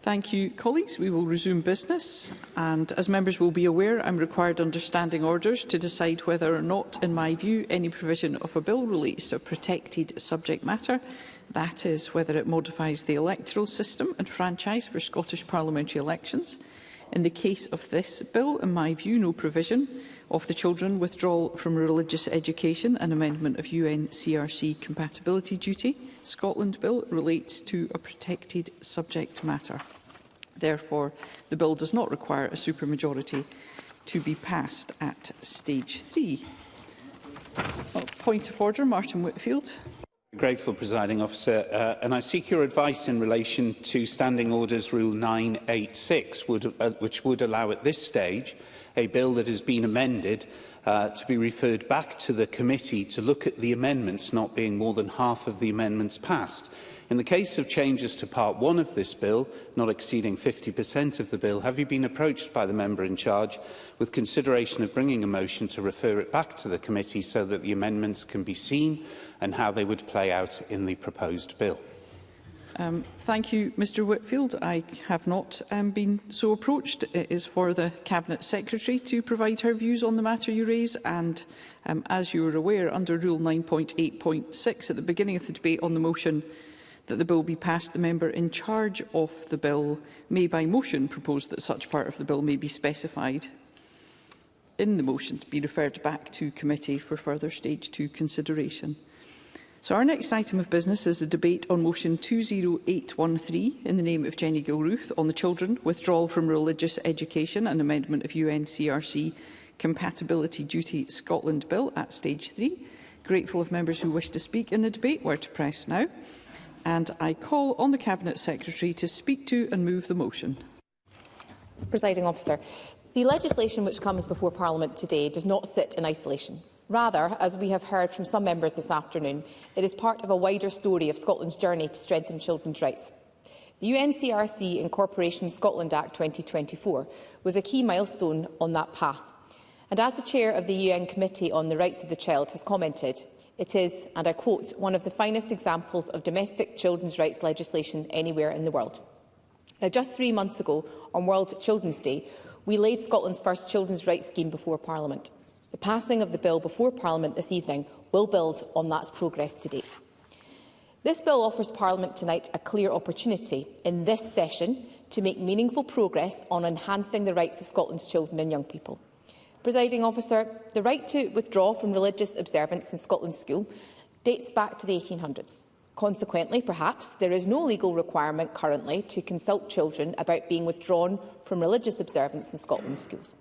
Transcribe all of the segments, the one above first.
Thank you, colleagues. We will resume business. And as members will be aware, I am required under standing orders to decide whether or not, in my view, any provision of a bill relates to a protected subject matter. That is, whether it modifies the electoral system and franchise for Scottish parliamentary elections. In the case of this bill, in my view, no provision of the Children Withdrawal from Religious Education and Amendment of UNCRC Compatibility Duty Scotland Bill relates to a protected subject matter. Therefore, the bill does not require a supermajority to be passed at stage 3. Point of order, Martin Whitfield. Grateful, Presiding Officer, and I seek your advice in relation to Standing Orders Rule 986, which would allow at this stage a bill that has been amended to be referred back to the committee to look at the amendments, not being more than half of the amendments passed. In the case of changes to Part 1 of this bill, not exceeding 50% of the bill, have you been approached by the member in charge with consideration of bringing a motion to refer it back to the committee so that the amendments can be seen and how they would play out in the proposed bill? Thank you, Mr Whitfield. I have not been so approached. It is for the Cabinet Secretary to provide her views on the matter you raise, and as you are aware, under Rule 9.8.6, at the beginning of the debate on the motion that the bill be passed, the member in charge of the bill may by motion propose that such part of the bill may be specified in the motion to be referred back to committee for further stage 2 consideration. So our next item of business is a debate on motion 20813 in the name of Jenny Gilruth on the Children Withdrawal from Religious Education and Amendment of UNCRC Compatibility Duty Scotland Bill at stage 3. Grateful if members who wish to speak in the debate were to press now. And I call on the Cabinet Secretary to speak to and move the motion. Presiding Officer, the legislation which comes before Parliament today does not sit in isolation. Rather, as we have heard from some members this afternoon, it is part of a wider story of Scotland's journey to strengthen children's rights. The UNCRC Incorporation Scotland Act 2024 was a key milestone on that path. And as the Chair of the UN Committee on the Rights of the Child has commented, it is, and I quote, one of the finest examples of domestic children's rights legislation anywhere in the world. Now, just 3 months ago, on World Children's Day, we laid Scotland's first children's rights scheme before Parliament. The passing of the bill before Parliament this evening will build on that progress to date. This bill offers Parliament tonight a clear opportunity in this session to make meaningful progress on enhancing the rights of Scotland's children and young people. Presiding Officer, the right to withdraw from religious observance in Scotland's school dates back to the 1800s. Consequently, perhaps, there is no legal requirement currently to consult children about being withdrawn from religious observance in Scotland's schools.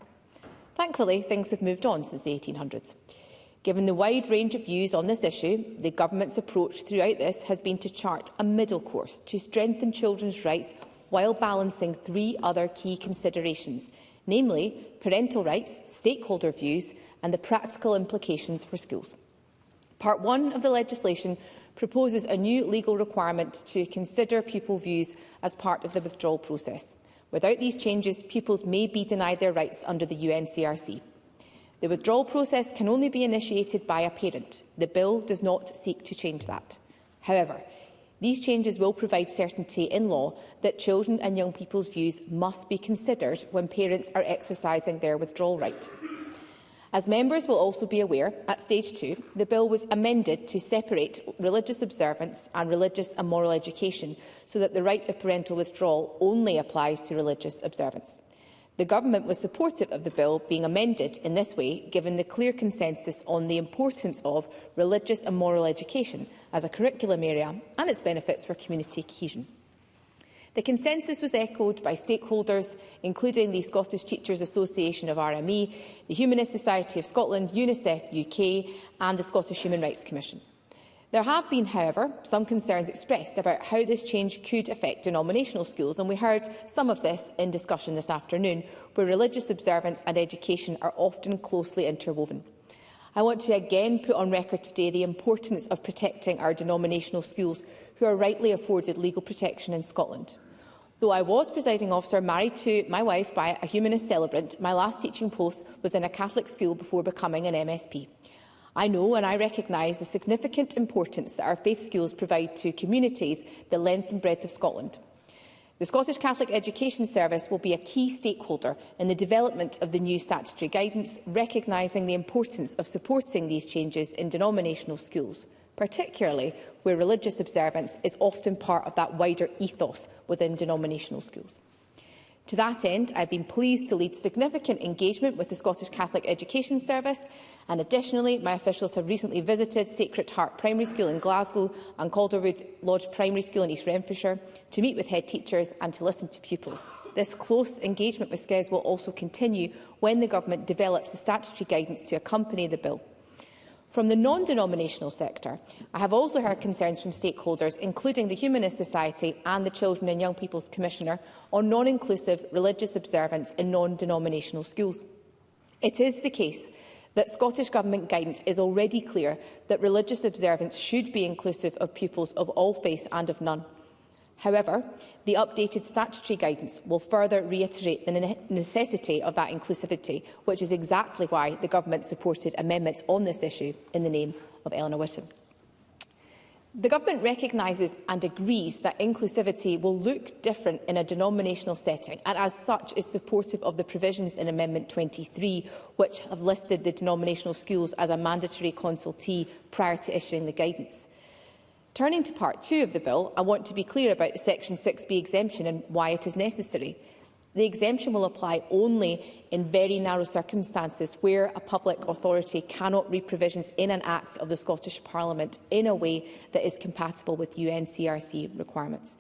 Thankfully, things have moved on since the 1800s. Given the wide range of views on this issue, the Government's approach throughout this has been to chart a middle course to strengthen children's rights while balancing 3 other key considerations, namely parental rights, stakeholder views and the practical implications for schools. Part 1 of the legislation proposes a new legal requirement to consider pupil views as part of the withdrawal process. Without these changes, pupils may be denied their rights under the UNCRC. The withdrawal process can only be initiated by a parent. The bill does not seek to change that. However, these changes will provide certainty in law that children and young people's views must be considered when parents are exercising their withdrawal right. As members will also be aware, at stage 2, the bill was amended to separate religious observance and religious and moral education so that the right of parental withdrawal only applies to religious observance. The Government was supportive of the bill being amended in this way, given the clear consensus on the importance of religious and moral education as a curriculum area and its benefits for community cohesion. The consensus was echoed by stakeholders, including the Scottish Teachers Association of RME, the Humanist Society of Scotland, UNICEF UK and the Scottish Human Rights Commission. There have been, however, some concerns expressed about how this change could affect denominational schools, and we heard some of this in discussion this afternoon, where religious observance and education are often closely interwoven. I want to again put on record today the importance of protecting our denominational schools, who are rightly afforded legal protection in Scotland. Though I was, Presiding Officer, married to my wife by a humanist celebrant, my last teaching post was in a Catholic school before becoming an MSP. I know and I recognise the significant importance that our faith schools provide to communities the length and breadth of Scotland. The Scottish Catholic Education Service will be a key stakeholder in the development of the new statutory guidance, recognising the importance of supporting these changes in denominational schools, particularly where religious observance is often part of that wider ethos within denominational schools. To that end, I have been pleased to lead significant engagement with the Scottish Catholic Education Service, and additionally, my officials have recently visited Sacred Heart Primary School in Glasgow and Calderwood Lodge Primary School in East Renfrewshire to meet with head teachers and to listen to pupils. This close engagement with SCES will also continue when the Government develops the statutory guidance to accompany the bill. From the non-denominational sector, I have also heard concerns from stakeholders, including the Humanist Society and the Children and Young People's Commissioner, on non-inclusive religious observance in non-denominational schools. It is the case that Scottish Government guidance is already clear that religious observance should be inclusive of pupils of all faiths and of none. However, the updated statutory guidance will further reiterate the necessity of that inclusivity, which is exactly why the Government supported amendments on this issue in the name of Eleanor Whittam. The Government recognises and agrees that inclusivity will look different in a denominational setting, and as such is supportive of the provisions in Amendment 23, which have listed the denominational schools as a mandatory consultee prior to issuing the guidance. Turning to Part 2 of the bill, I want to be clear about the Section 6B exemption and why it is necessary. The exemption will apply only in very narrow circumstances where a public authority cannot read provisions in an Act of the Scottish Parliament in a way that is compatible with UNCRC requirements.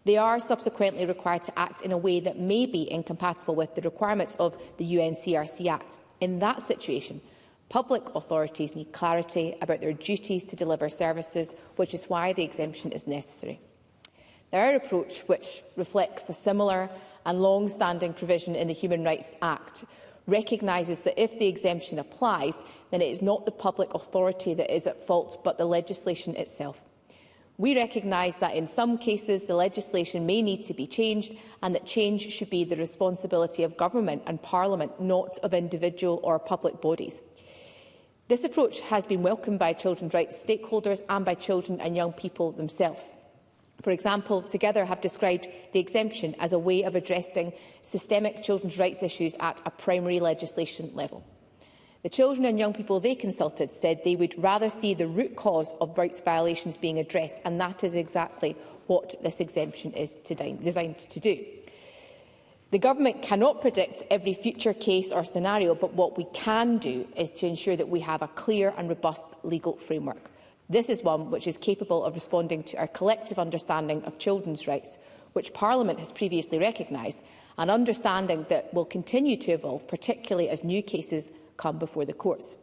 They are subsequently required to act in a way that may be incompatible with the requirements of the UNCRC Act. In that situation, public authorities need clarity about their duties to deliver services, which is why the exemption is necessary. Now, our approach, which reflects a similar and long-standing provision in the Human Rights Act, recognises that if the exemption applies, then it is not the public authority that is at fault, but the legislation itself. We recognise that in some cases the legislation may need to be changed, and that change should be the responsibility of government and Parliament, not of individual or public bodies. This approach has been welcomed by children's rights stakeholders and by children and young people themselves. For example, Together have described the exemption as a way of addressing systemic children's rights issues at a primary legislation level. The children and young people they consulted said they would rather see the root cause of rights violations being addressed, and that is exactly what this exemption is designed to do. The Government cannot predict every future case or scenario, but what we can do is to ensure that we have a clear and robust legal framework. This is one which is capable of responding to our collective understanding of children's rights, which Parliament has previously recognised, an understanding that will continue to evolve, particularly as new cases come before the courts.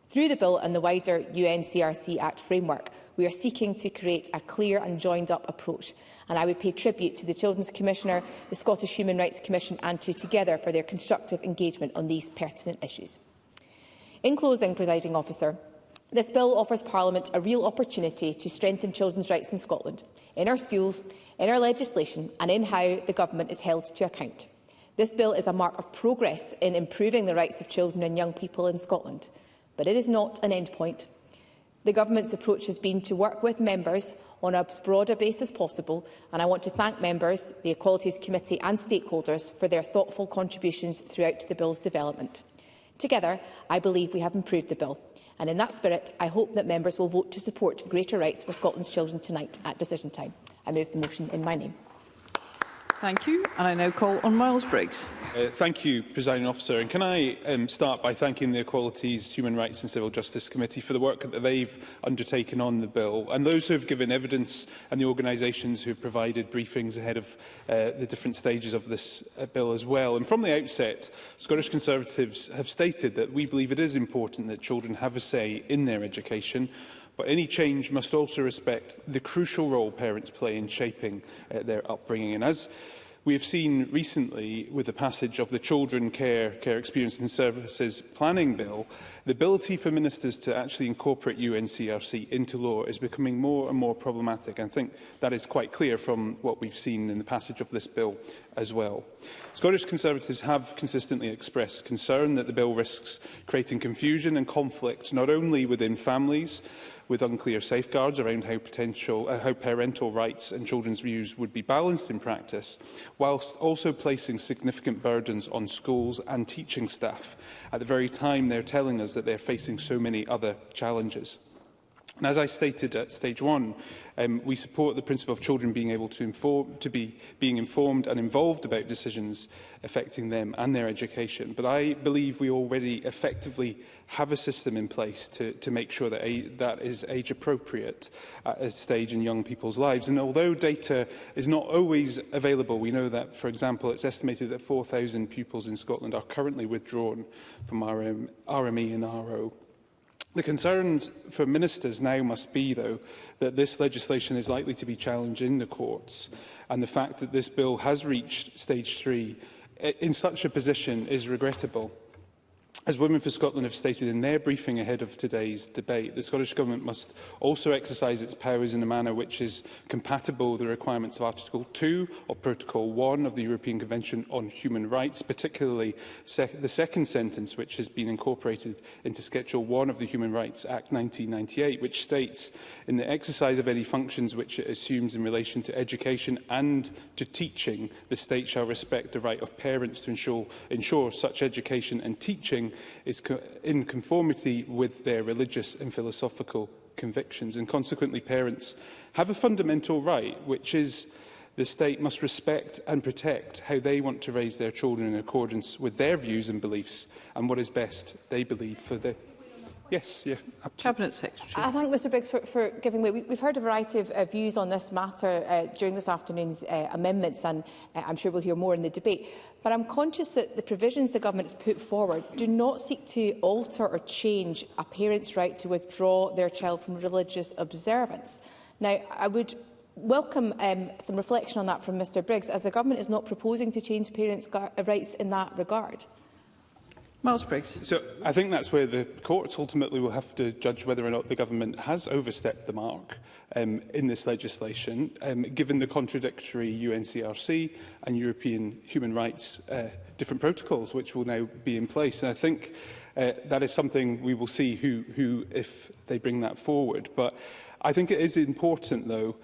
Through the bill and the wider UNCRC Act framework, we are seeking to create a clear and joined-up approach, and I would pay tribute to the Children's Commissioner, the Scottish Human Rights Commission and to Together for their constructive engagement on these pertinent issues. In closing, Presiding Officer, this bill offers Parliament a real opportunity to strengthen children's rights in Scotland, in our schools, in our legislation and in how the Government is held to account. This bill is a mark of progress in improving the rights of children and young people in Scotland, but it is not an end point. The Government's approach has been to work with members on as broad a base as possible, and I want to thank members, the Equalities Committee and stakeholders for their thoughtful contributions throughout the bill's development. Together, I believe we have improved the bill. And in that spirit, I hope that members will vote to support greater rights for Scotland's children tonight at decision time. I move the motion in my name. Thank you. And I now call on Miles Briggs. Thank you, Presiding Officer. And can I start by thanking the Equalities, Human Rights and Civil Justice Committee for the work that they've undertaken on the bill, and those who have given evidence and the organisations who have provided briefings ahead of the different stages of this bill as well. And from the outset, Scottish Conservatives have stated that we believe it is important that children have a say in their education, but any change must also respect the crucial role parents play in shaping their upbringing. And as we have seen recently with the passage of the Children Care Experience and Services Planning Bill, the ability for ministers to actually incorporate UNCRC into law is becoming more and more problematic. I think that is quite clear from what we've seen in the passage of this bill as well. Scottish Conservatives have consistently expressed concern that the bill risks creating confusion and conflict not only within families, with unclear safeguards around how parental rights and children's views would be balanced in practice, whilst also placing significant burdens on schools and teaching staff at the very time they're telling us that they're facing so many other challenges. And as I stated at stage one, we support the principle of children being able to be informed and involved about decisions affecting them and their education. But I believe we already effectively have a system in place to make sure that that is age appropriate at a stage in young people's lives. And although data is not always available, we know that, for example, it's estimated that 4,000 pupils in Scotland are currently withdrawn from RME and RO. The concerns for ministers now must be, though, that this legislation is likely to be challenged in the courts, and the fact that this bill has reached stage 3 in such a position is regrettable. As Women for Scotland have stated in their briefing ahead of today's debate, the Scottish Government must also exercise its powers in a manner which is compatible with the requirements of Article 2 of Protocol 1 of the European Convention on Human Rights, particularly the second sentence, which has been incorporated into Schedule 1 of the Human Rights Act 1998, which states, in the exercise of any functions which it assumes in relation to education and to teaching, the state shall respect the right of parents to ensure such education and teaching is in conformity with their religious and philosophical convictions. And consequently, parents have a fundamental right, which is the state must respect and protect how they want to raise their children in accordance with their views and beliefs and what is best, they believe, for the... Yes, yeah, absolutely. Cabinet Secretary. I thank Mr Briggs for giving way. We've heard a variety of views on this matter during this afternoon's amendments, and I'm sure we'll hear more in the debate. But I'm conscious that the provisions the Government has put forward do not seek to alter or change a parent's right to withdraw their child from religious observance. Now, I would welcome some reflection on that from Mr Briggs, as the Government is not proposing to change parents' rights in that regard. Miles Briggs. So I think that's where the courts ultimately will have to judge whether or not the government has overstepped the mark in this legislation, given the contradictory UNCRC and European human rights different protocols which will now be in place. And I think that is something we will see who if they bring that forward. But I think it is important, though,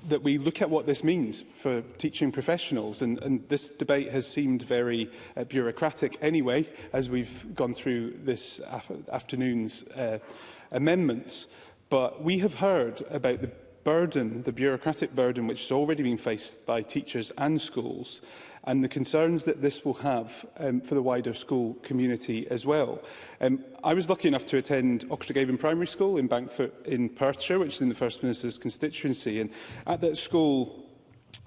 that we look at what this means for teaching professionals. And this debate has seemed very bureaucratic anyway, as we've gone through this afternoon's amendments. But we have heard about the burden, the bureaucratic burden, which has already been faced by teachers and schools, and the concerns that this will have for the wider school community as well. I was lucky enough to attend Oxford Primary School in Bankfoot in Perthshire, which is in the First Minister's constituency. And at that school,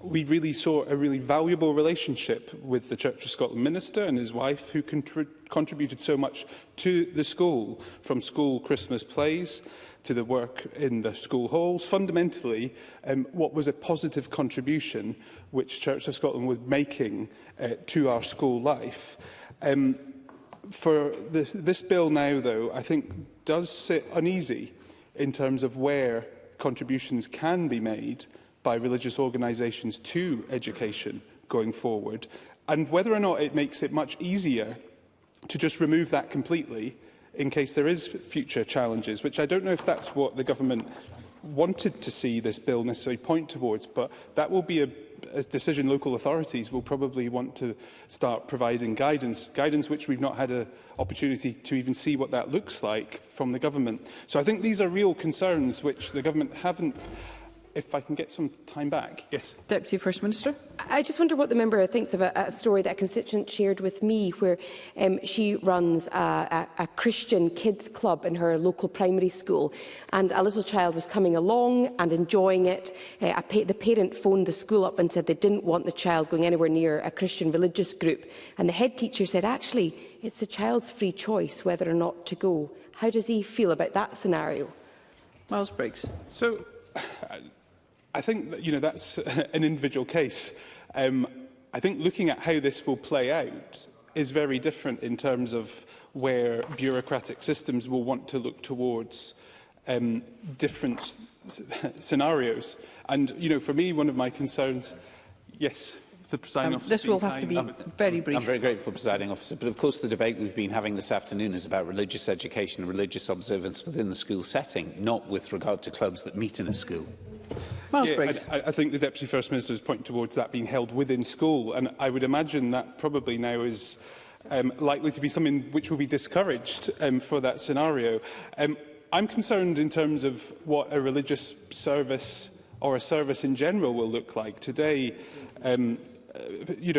we really saw a really valuable relationship with the Church of Scotland minister and his wife, who contributed so much to the school, from school Christmas plays to the work in the school halls. Fundamentally, what was a positive contribution which Church of Scotland was making to our school life. For this bill now, though, I think does sit uneasy in terms of where contributions can be made by religious organisations to education going forward, and whether or not it makes it much easier to just remove that completely in case there is future challenges, which I don't know if that's what the government wanted to see this bill necessarily point towards, but that will be a decision local authorities will probably want to start providing guidance which we've not had an opportunity to even see what that looks like from the government. So I think these are real concerns which the government haven't. If I can get some time back. Yes. Deputy First Minister. I just wonder what the member thinks of a story that a constituent shared with me, where she runs a Christian kids club in her local primary school, and a little child was coming along and enjoying it. The parent phoned the school up and said they didn't want the child going anywhere near a Christian religious group, and the head teacher said, actually, it's the child's free choice whether or not to go. How does he feel about that scenario? Miles Briggs. So, I think that, that's an individual case. I think looking at how this will play out is very different in terms of where bureaucratic systems will want to look towards different scenarios. And, for me, one of my concerns... Yes, The presiding officer. This will have to be very brief. I'm very grateful, Presiding Officer, but of course the debate we've been having this afternoon is about religious education and religious observance within the school setting, not with regard to clubs that meet in a school. Miles Briggs. I think the Deputy First Minister is pointing towards that being held within school, and I would imagine that probably now is likely to be something which will be discouraged for that scenario. I'm concerned in terms of what a religious service or a service in general will look like. Today,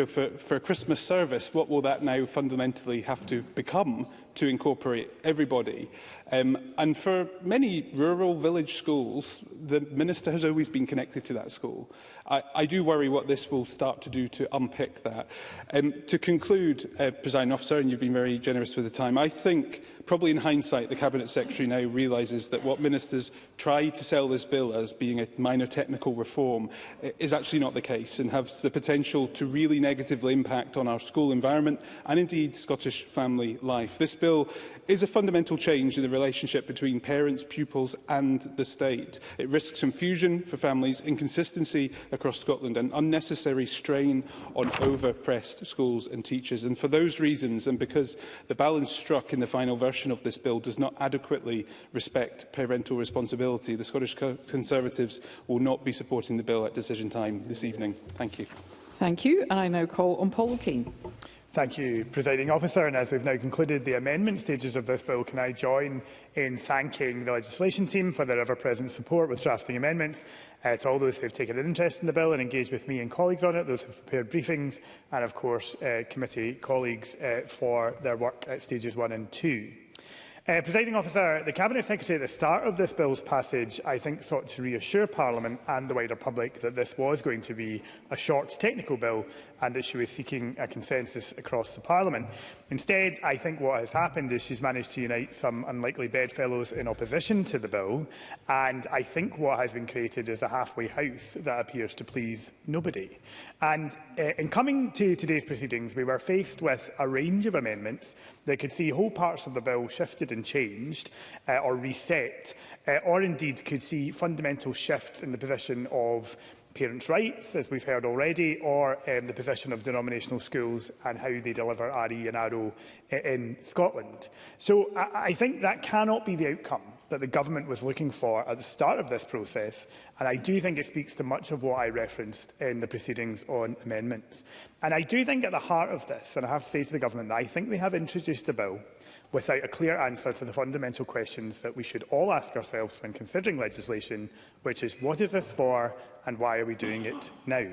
for a Christmas service, what will that now fundamentally have to become to incorporate everybody? And for many rural village schools, the Minister has always been connected to that school. I do worry what this will start to do to unpick that. To conclude, Presiding Officer, and you've been very generous with the time, I think probably in hindsight the Cabinet Secretary now realises that what ministers tried to sell this bill as being a minor technical reform is actually not the case and has the potential to really negatively impact on our school environment and indeed Scottish family life. This bill is a fundamental change in the relationship between parents, pupils and the state. It risks confusion for families, inconsistency across Scotland and unnecessary strain on overpressed schools and teachers. And for those reasons, and because the balance struck in the final version of this bill does not adequately respect parental responsibility, the Scottish Conservatives will not be supporting the bill at decision time this evening. Thank you. Thank you. And I now call on Paul O'Kane. Thank you, Presiding Officer. And as we've now concluded the amendment stages of this bill, can I join in thanking the legislation team for their ever-present support with drafting amendments, to all those who have taken an interest in the bill and engaged with me and colleagues on it, those who have prepared briefings, and of course committee colleagues for their work at stages 1 and 2. Presiding Officer, the Cabinet Secretary at the start of this bill's passage, I think, sought to reassure Parliament and the wider public that this was going to be a short technical bill and that she was seeking a consensus across the Parliament. Instead, I think what has happened is she's managed to unite some unlikely bedfellows in opposition to the bill, and I think what has been created is a halfway house that appears to please nobody. And in coming to today's proceedings, we were faced with a range of amendments that could see whole parts of the bill shifted and changed or reset, or indeed could see fundamental shifts in the position of parents' rights, as we've heard already, or the position of denominational schools and how they deliver RE and RO in Scotland. So I think that cannot be the outcome that the government was looking for at the start of this process, and I do think it speaks to much of what I referenced in the proceedings on amendments. And I do think at the heart of this, and I have to say to the government that I think they have introduced a bill without a clear answer to the fundamental questions that we should all ask ourselves when considering legislation, which is, what is this for and why are we doing it now?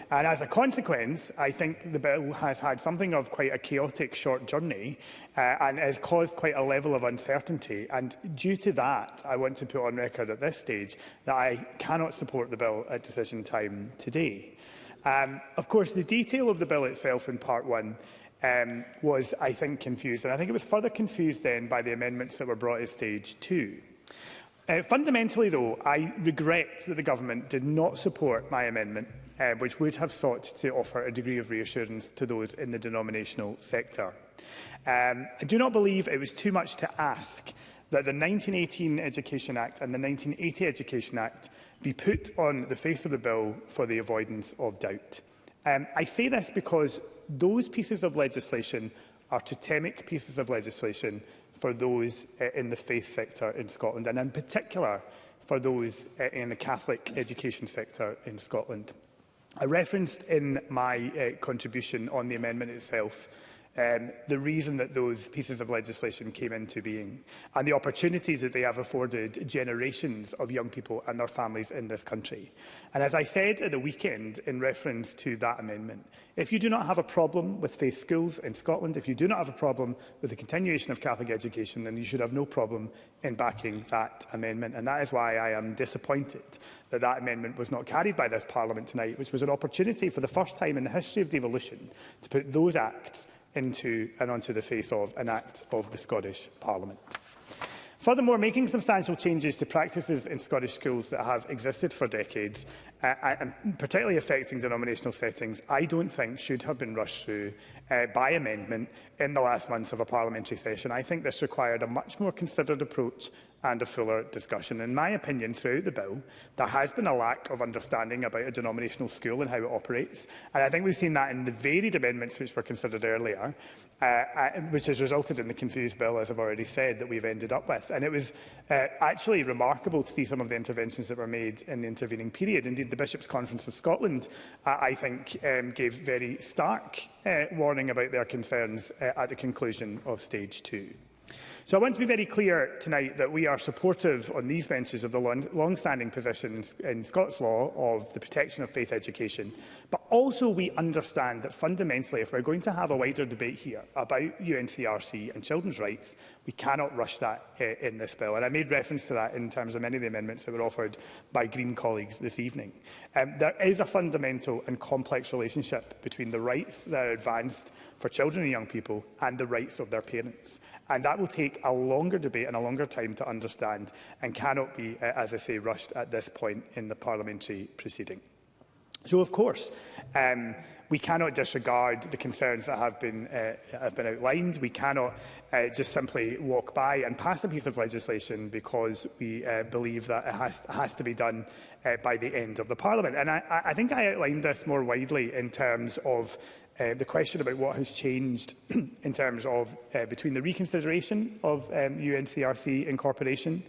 And as a consequence, I think the bill has had something of quite a chaotic short journey and has caused quite a level of uncertainty. And due to that, I want to put on record at this stage that I cannot support the bill at decision time today. Of course, the detail of the bill itself in Part 1 was, I think, confused. And I think it was further confused then by the amendments that were brought at stage 2. Fundamentally, though, I regret that the government did not support my amendment, which would have sought to offer a degree of reassurance to those in the denominational sector. I do not believe it was too much to ask that the 1918 Education Act and the 1980 Education Act be put on the face of the bill for the avoidance of doubt. I say this because those pieces of legislation are totemic pieces of legislation for those in the faith sector in Scotland, and in particular for those in the Catholic education sector in Scotland. I referenced in my contribution on the amendment itself the reason that those pieces of legislation came into being and the opportunities that they have afforded generations of young people and their families in this country. And as I said at the weekend in reference to that amendment, if you do not have a problem with faith schools in Scotland, if you do not have a problem with the continuation of Catholic education, then you should have no problem in backing that amendment. And that is why I am disappointed that that amendment was not carried by this Parliament tonight, which was an opportunity for the first time in the history of devolution to put those acts into and onto the face of an act of the Scottish Parliament. Furthermore, making substantial changes to practices in Scottish schools that have existed for decades and particularly affecting denominational settings, I don't think should have been rushed through by amendment in the last months of a parliamentary session. I think this required a much more considered approach and a fuller discussion. In my opinion, throughout the bill, there has been a lack of understanding about a denominational school and how it operates. And I think we've seen that in the varied amendments which were considered earlier, which has resulted in the confused bill, as I've already said, that we've ended up with. And it was actually remarkable to see some of the interventions that were made in the intervening period. Indeed, the Bishops' Conference of Scotland, I think, gave very stark warning about their concerns at the conclusion of Stage 2. So I want to be very clear tonight that we are supportive on these benches of the long-standing positions in Scots law of the protection of faith education, but also we understand that fundamentally, if we're going to have a wider debate here about UNCRC and children's rights, we cannot rush that in this bill. And I made reference to that in terms of many of the amendments that were offered by Green colleagues this evening. There is a fundamental and complex relationship between the rights that are advanced for children and young people and the rights of their parents. And that will take a longer debate and a longer time to understand and cannot be, as I say, rushed at this point in the parliamentary proceeding. So, of course, we cannot disregard the concerns that have been outlined. We cannot just simply walk by and pass a piece of legislation because we believe that it has to be done by the end of the Parliament. And I think I outlined this more widely in terms of the question about what has changed in terms of between the reconsideration of UNCRC incorporation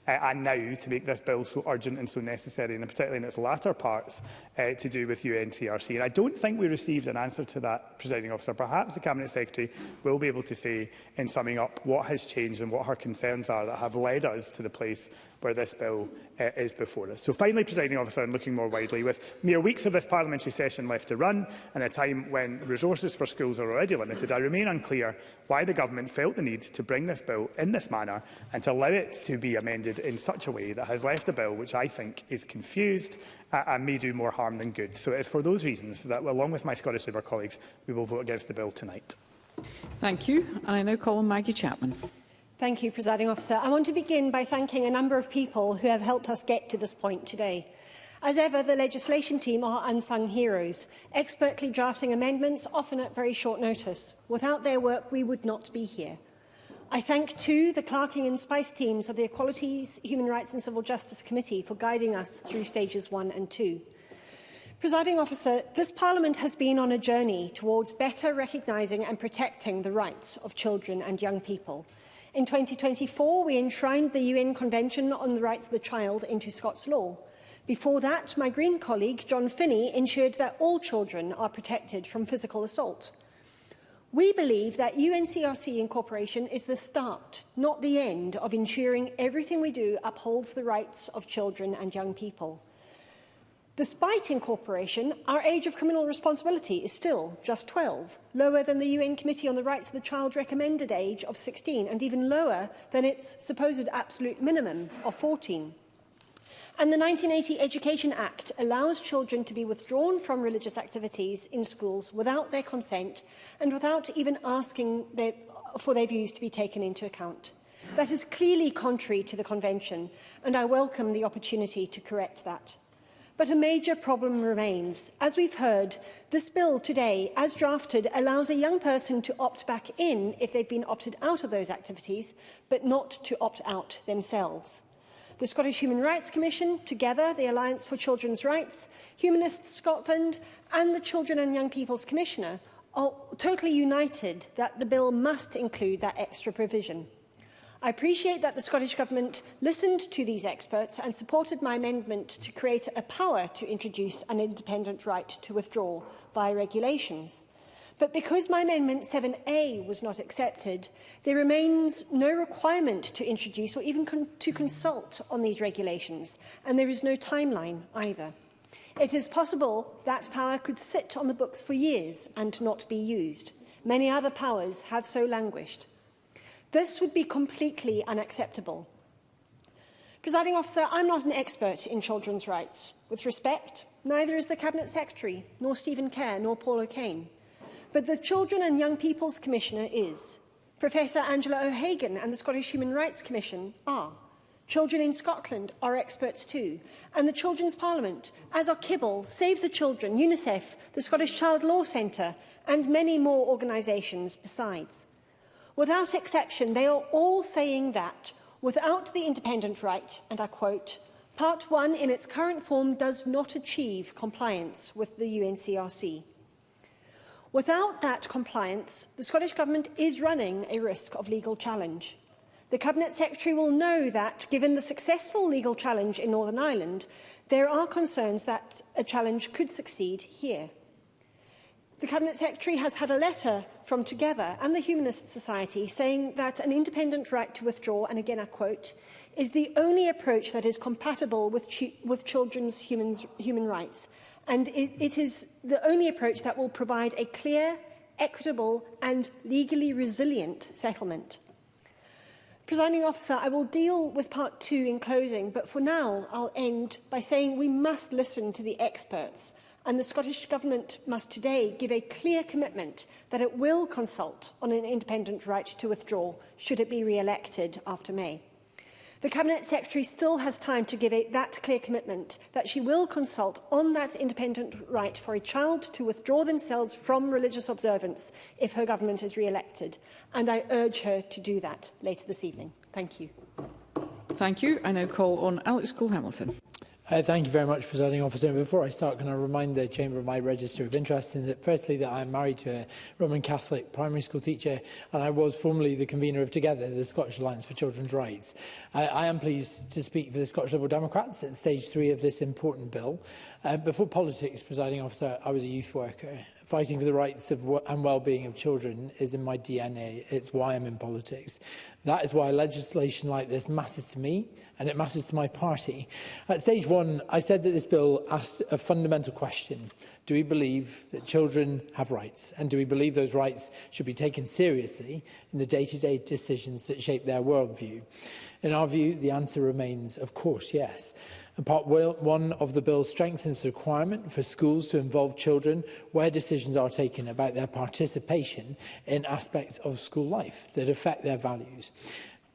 and now to make this bill so urgent and so necessary, and particularly in its latter parts, to do with UNCRC. And I don't think we received an answer to that, Presiding Officer. Perhaps the Cabinet Secretary will be able to say, in summing up, what has changed and what her concerns are that have led us to the place where this bill is before us. So finally, Presiding Officer, and looking more widely, with mere weeks of this parliamentary session left to run and a time when resources for schools are already limited, I remain unclear why the Government felt the need to bring this bill in this manner and to allow it to be amended in such a way that has left a bill which I think is confused and may do more harm than good. So it is for those reasons that, along with my Scottish Labour colleagues, we will vote against the bill tonight. Thank you. And I now call on Maggie Chapman. Thank you, Presiding Officer. I want to begin by thanking a number of people who have helped us get to this point today. As ever, the legislation team are unsung heroes, expertly drafting amendments, often at very short notice. Without their work, we would not be here. I thank, too, the Clerking and Spice teams of the Equalities, Human Rights and Civil Justice Committee for guiding us through stages 1 and 2. Presiding Officer, this Parliament has been on a journey towards better recognising and protecting the rights of children and young people. In 2024, we enshrined the UN Convention on the Rights of the Child into Scots law. Before that, my Green colleague, John Finney, ensured that all children are protected from physical assault. We believe that UNCRC incorporation is the start, not the end, of ensuring everything we do upholds the rights of children and young people. Despite incorporation, our age of criminal responsibility is still just 12, lower than the UN Committee on the Rights of the Child recommended age of 16, and even lower than its supposed absolute minimum of 14. And the 1980 Education Act allows children to be withdrawn from religious activities in schools without their consent and without even asking for their views to be taken into account. That is clearly contrary to the Convention, and I welcome the opportunity to correct that. But a major problem remains. As we've heard, this bill today, as drafted, allows a young person to opt back in if they've been opted out of those activities, but not to opt out themselves. The Scottish Human Rights Commission, together the Alliance for Children's Rights, Humanists Scotland and the Children and Young People's Commissioner are totally united that the bill must include that extra provision. I appreciate that the Scottish Government listened to these experts and supported my amendment to create a power to introduce an independent right to withdraw via regulations. But because my Amendment 7A was not accepted, there remains no requirement to introduce or even to consult on these regulations, and there is no timeline either. It is possible that power could sit on the books for years and not be used. Many other powers have so languished. This would be completely unacceptable. Presiding Officer, I'm not an expert in children's rights. With respect, neither is the Cabinet Secretary, nor Stephen Kerr, nor Paul O'Kane. But the Children and Young People's Commissioner is. Professor Angela O'Hagan and the Scottish Human Rights Commission are. Children in Scotland are experts too, and the Children's Parliament, as are Kibble, Save the Children, UNICEF, the Scottish Child Law Centre, and many more organisations besides. Without exception, they are all saying that, without the independent right, and I quote, Part 1 in its current form does not achieve compliance with the UNCRC. Without that compliance, the Scottish Government is running a risk of legal challenge. The Cabinet Secretary will know that, given the successful legal challenge in Northern Ireland, there are concerns that a challenge could succeed here. The Cabinet Secretary has had a letter from Together and the Humanist Society saying that an independent right to withdraw, and again I quote, is the only approach that is compatible with children's human rights, and it is the only approach that will provide a clear, equitable and legally resilient settlement. Presiding Officer, I will deal with Part 2 in closing, but for now I'll end by saying we must listen to the experts, and the Scottish Government must today give a clear commitment that it will consult on an independent right to withdraw should it be re-elected after May. The Cabinet Secretary still has time to give that clear commitment that she will consult on that independent right for a child to withdraw themselves from religious observance if her government is re-elected, and I urge her to do that later this evening. Thank you. Thank you. I now call on Alex Cole-Hamilton. Thank you very much, Presiding Officer. Before I start, can I remind the Chamber of my register of interest in that, firstly, that I am married to a Roman Catholic primary school teacher, and I was formerly the convener of Together, the Scottish Alliance for Children's Rights. I am pleased to speak for the Scottish Liberal Democrats at stage 3 of this important bill. Before politics, Presiding Officer, I was a youth worker. Fighting for the rights and well-being of children is in my DNA. It's why I'm in politics. That is why legislation like this matters to me, and it matters to my party. At stage 1, I said that this bill asked a fundamental question. Do we believe that children have rights? And do we believe those rights should be taken seriously in the day-to-day decisions that shape their worldview? In our view, the answer remains, of course, yes. And Part 1 of the bill strengthens the requirement for schools to involve children where decisions are taken about their participation in aspects of school life that affect their values.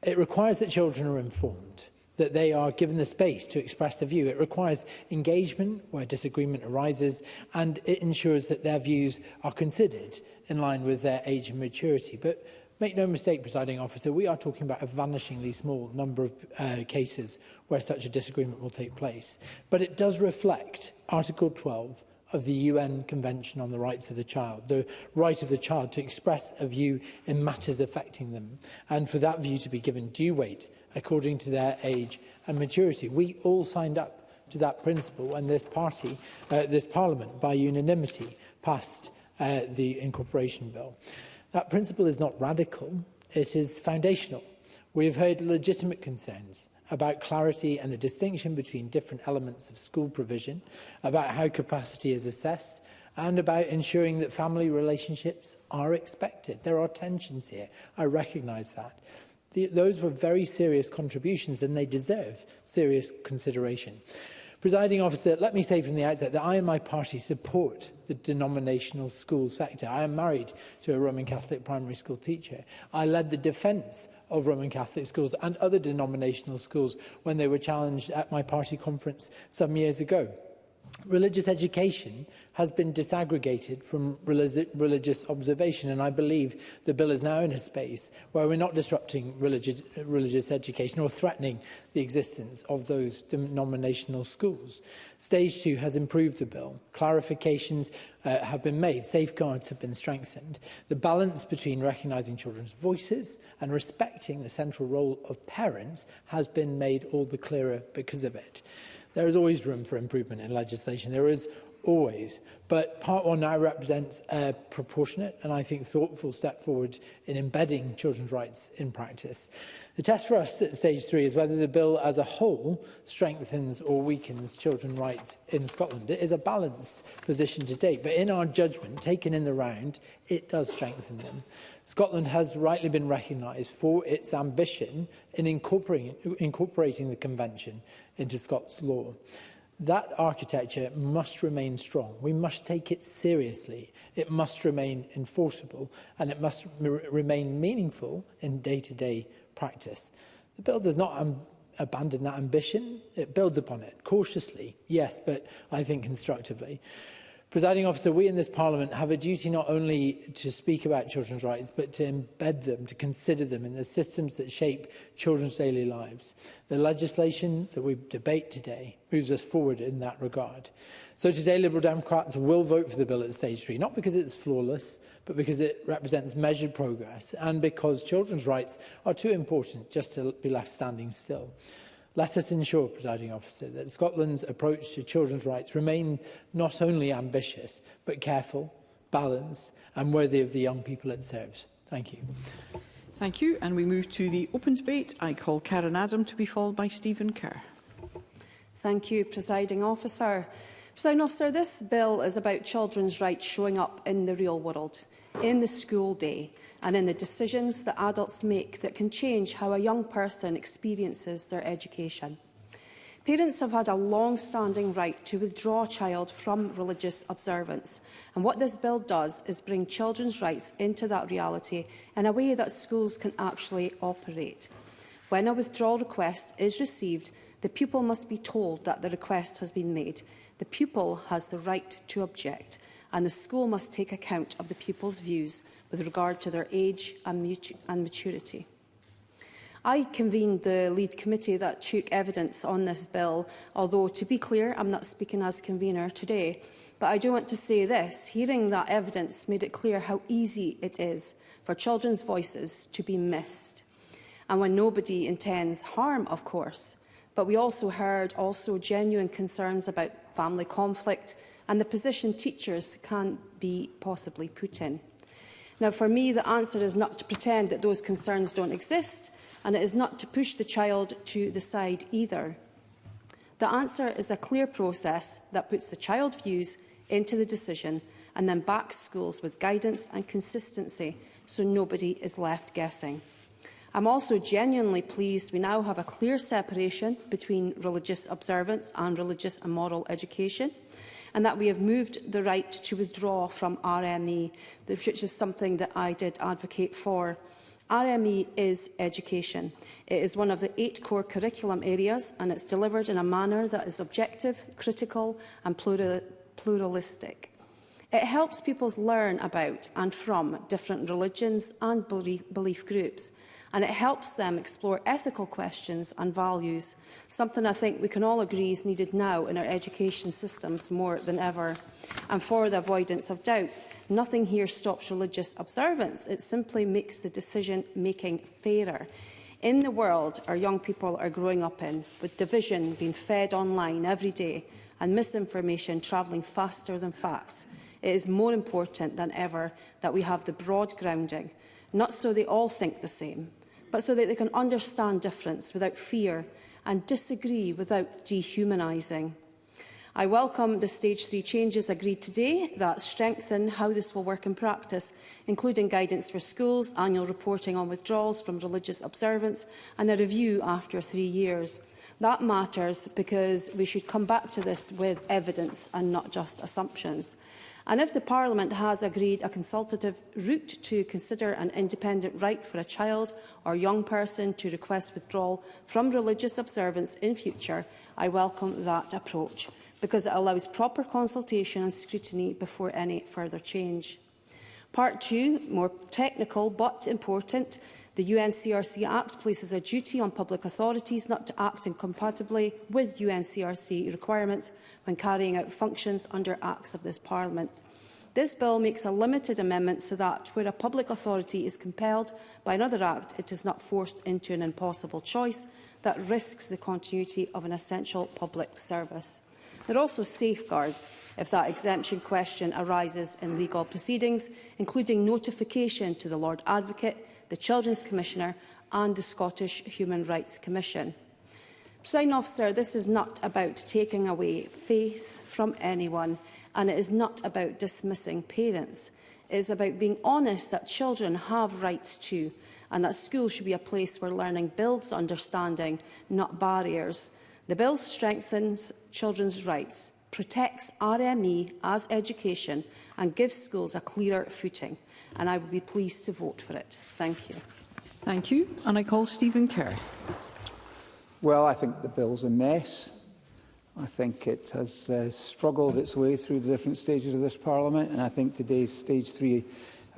It requires that children are informed, that they are given the space to express their view. It requires engagement where disagreement arises, and it ensures that their views are considered in line with their age and maturity. But make no mistake, Presiding Officer, we are talking about a vanishingly small number of cases where such a disagreement will take place. But it does reflect Article 12 of the UN Convention on the Rights of the Child, the right of the child to express a view in matters affecting them, and for that view to be given due weight according to their age and maturity. We all signed up to that principle when this Parliament, by unanimity, passed the Incorporation Bill. That principle is not radical, it is foundational. We have heard legitimate concerns about clarity and the distinction between different elements of school provision, about how capacity is assessed, and about ensuring that family relationships are expected. There are tensions here. I recognise that. Those were very serious contributions, and they deserve serious consideration. Presiding Officer, let me say from the outset that I and my party support the denominational school sector. I am married to a Roman Catholic primary school teacher. I led the defence of Roman Catholic schools and other denominational schools when they were challenged at my party conference some years ago. Religious education has been disaggregated from religious observation, and I believe the bill is now in a space where we're not disrupting religious education or threatening the existence of those denominational schools. Stage 2 has improved the bill. Clarifications have been made. Safeguards have been strengthened. The balance between recognising children's voices and respecting the central role of parents has been made all the clearer because of it. There is always room for improvement in legislation. There is always. But Part 1 now represents a proportionate and, I think, thoughtful step forward in embedding children's rights in practice. The test for us at stage 3 is whether the bill as a whole strengthens or weakens children's rights in Scotland. It is a balanced position to take, but in our judgment, taken in the round, it does strengthen them. Scotland has rightly been recognised for its ambition in incorporating the Convention into Scots law. That architecture must remain strong. We must take it seriously. It must remain enforceable, and it must remain meaningful in day-to-day practice. The bill does not abandon that ambition. It builds upon it, cautiously, yes, but I think constructively. Presiding Officer, we in this Parliament have a duty not only to speak about children's rights, but to embed them, to consider them in the systems that shape children's daily lives. The legislation that we debate today moves us forward in that regard. So today, Liberal Democrats will vote for the bill at stage 3, not because it's flawless, but because it represents measured progress and because children's rights are too important just to be left standing still. Let us ensure, Presiding Officer, that Scotland's approach to children's rights remain not only ambitious, but careful, balanced and worthy of the young people it serves. Thank you. Thank you. And we move to the open debate. I call Karen Adam to be followed by Stephen Kerr. Thank you, Presiding Officer. Presiding Officer, this bill is about children's rights showing up in the real world, in the school day, and in the decisions that adults make that can change how a young person experiences their education. Parents have had a long-standing right to withdraw a child from religious observance, and what this bill does is bring children's rights into that reality in a way that schools can actually operate. When a withdrawal request is received, the pupil must be told that the request has been made. The pupil has the right to object, and the school must take account of the pupil's views with regard to their age and maturity. I convened the lead committee that took evidence on this bill, although, to be clear, I'm not speaking as convener today. But I do want to say this. Hearing that evidence made it clear how easy it is for children's voices to be missed. And when nobody intends harm, of course. But we also heard genuine concerns about family conflict and the position teachers can be possibly put in. Now, for me, the answer is not to pretend that those concerns don't exist, and it is not to push the child to the side either. The answer is a clear process that puts the child's views into the decision and then backs schools with guidance and consistency so nobody is left guessing. I'm also genuinely pleased we now have a clear separation between religious observance and religious and moral education, and that we have moved the right to withdraw from RME, which is something that I did advocate for. RME is education. It is one of the 8 core curriculum areas, and it's delivered in a manner that is objective, critical and pluralistic. It helps pupils learn about and from different religions and belief groups, and it helps them explore ethical questions and values, something I think we can all agree is needed now in our education systems more than ever. And for the avoidance of doubt, nothing here stops religious observance. It simply makes the decision-making fairer. In the world our young people are growing up in, with division being fed online every day and misinformation travelling faster than facts, it is more important than ever that we have the broad grounding, not so they all think the same, but so that they can understand difference without fear and disagree without dehumanising. I welcome the Stage 3 changes agreed today that strengthen how this will work in practice, including guidance for schools, annual reporting on withdrawals from religious observance and a review after 3 years. That matters because we should come back to this with evidence and not just assumptions. And if the Parliament has agreed a consultative route to consider an independent right for a child or young person to request withdrawal from religious observance in future, I welcome that approach, because it allows proper consultation and scrutiny before any further change. Part 2, more technical but important. The UNCRC Act places a duty on public authorities not to act incompatibly with UNCRC requirements when carrying out functions under acts of this Parliament. This bill makes a limited amendment so that, where a public authority is compelled by another act, it is not forced into an impossible choice that risks the continuity of an essential public service. There are also safeguards if that exemption question arises in legal proceedings, including notification to the Lord Advocate, the Children's Commissioner and the Scottish Human Rights Commission. Presiding Officer, this is not about taking away faith from anyone, and it is not about dismissing parents. It is about being honest that children have rights too, and that school should be a place where learning builds understanding, not barriers. The bill strengthens children's rights, protects RME as education and gives schools a clearer footing, and I would be pleased to vote for it. Thank you. Thank you. And I call Stephen Kerr. Well, I think the bill's a mess. I think it has struggled its way through the different stages of this Parliament, and I think today's Stage 3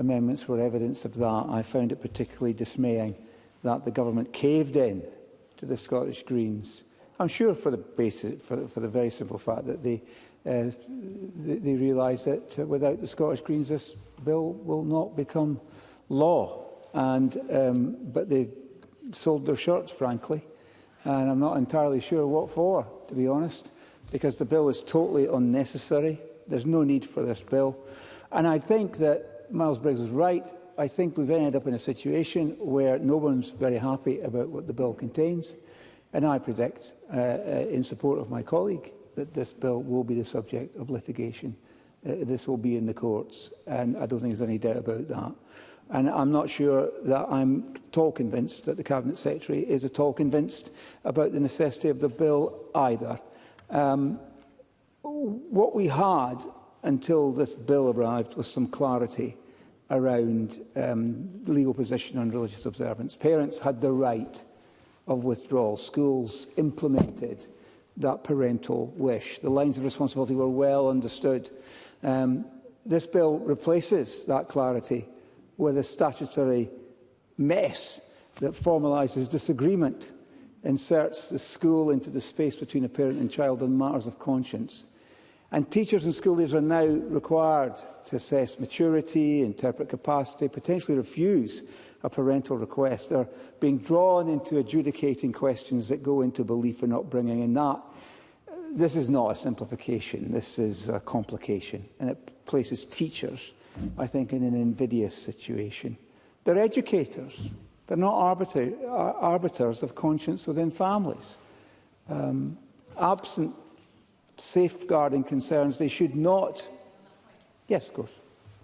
amendments were evidence of that. I found it particularly dismaying that the government caved in to the Scottish Greens. I'm sure for the very simple fact that they realise that without the Scottish Greens this bill will not become law. But they sold their shirts, frankly, and I'm not entirely sure what for, to be honest, because the bill is totally unnecessary. There's no need for this bill. And I think that Miles Briggs was right. I think we've ended up in a situation where no one's very happy about what the bill contains. And I predict, in support of my colleague, that this bill will be the subject of litigation. This will be in the courts, and I don't think there's any doubt about that. And I'm not sure that I'm at all convinced that the Cabinet Secretary is at all convinced about the necessity of the bill either. What we had until this bill arrived was some clarity around the legal position on religious observance. Parents had the right of withdrawal. Schools implemented that parental wish. The lines of responsibility were well understood. This bill replaces that clarity with a statutory mess that formalises disagreement, inserts the school into the space between a parent and child on matters of conscience. And teachers and school leaders are now required to assess maturity, interpret capacity, potentially refuse a parental request. They're being drawn into adjudicating questions that go into belief and upbringing, and this is not a simplification, this is a complication, and it places teachers, I think, in an invidious situation. They're educators. They're not arbiters of conscience within families. Absent safeguarding concerns, they should not... Yes, of course.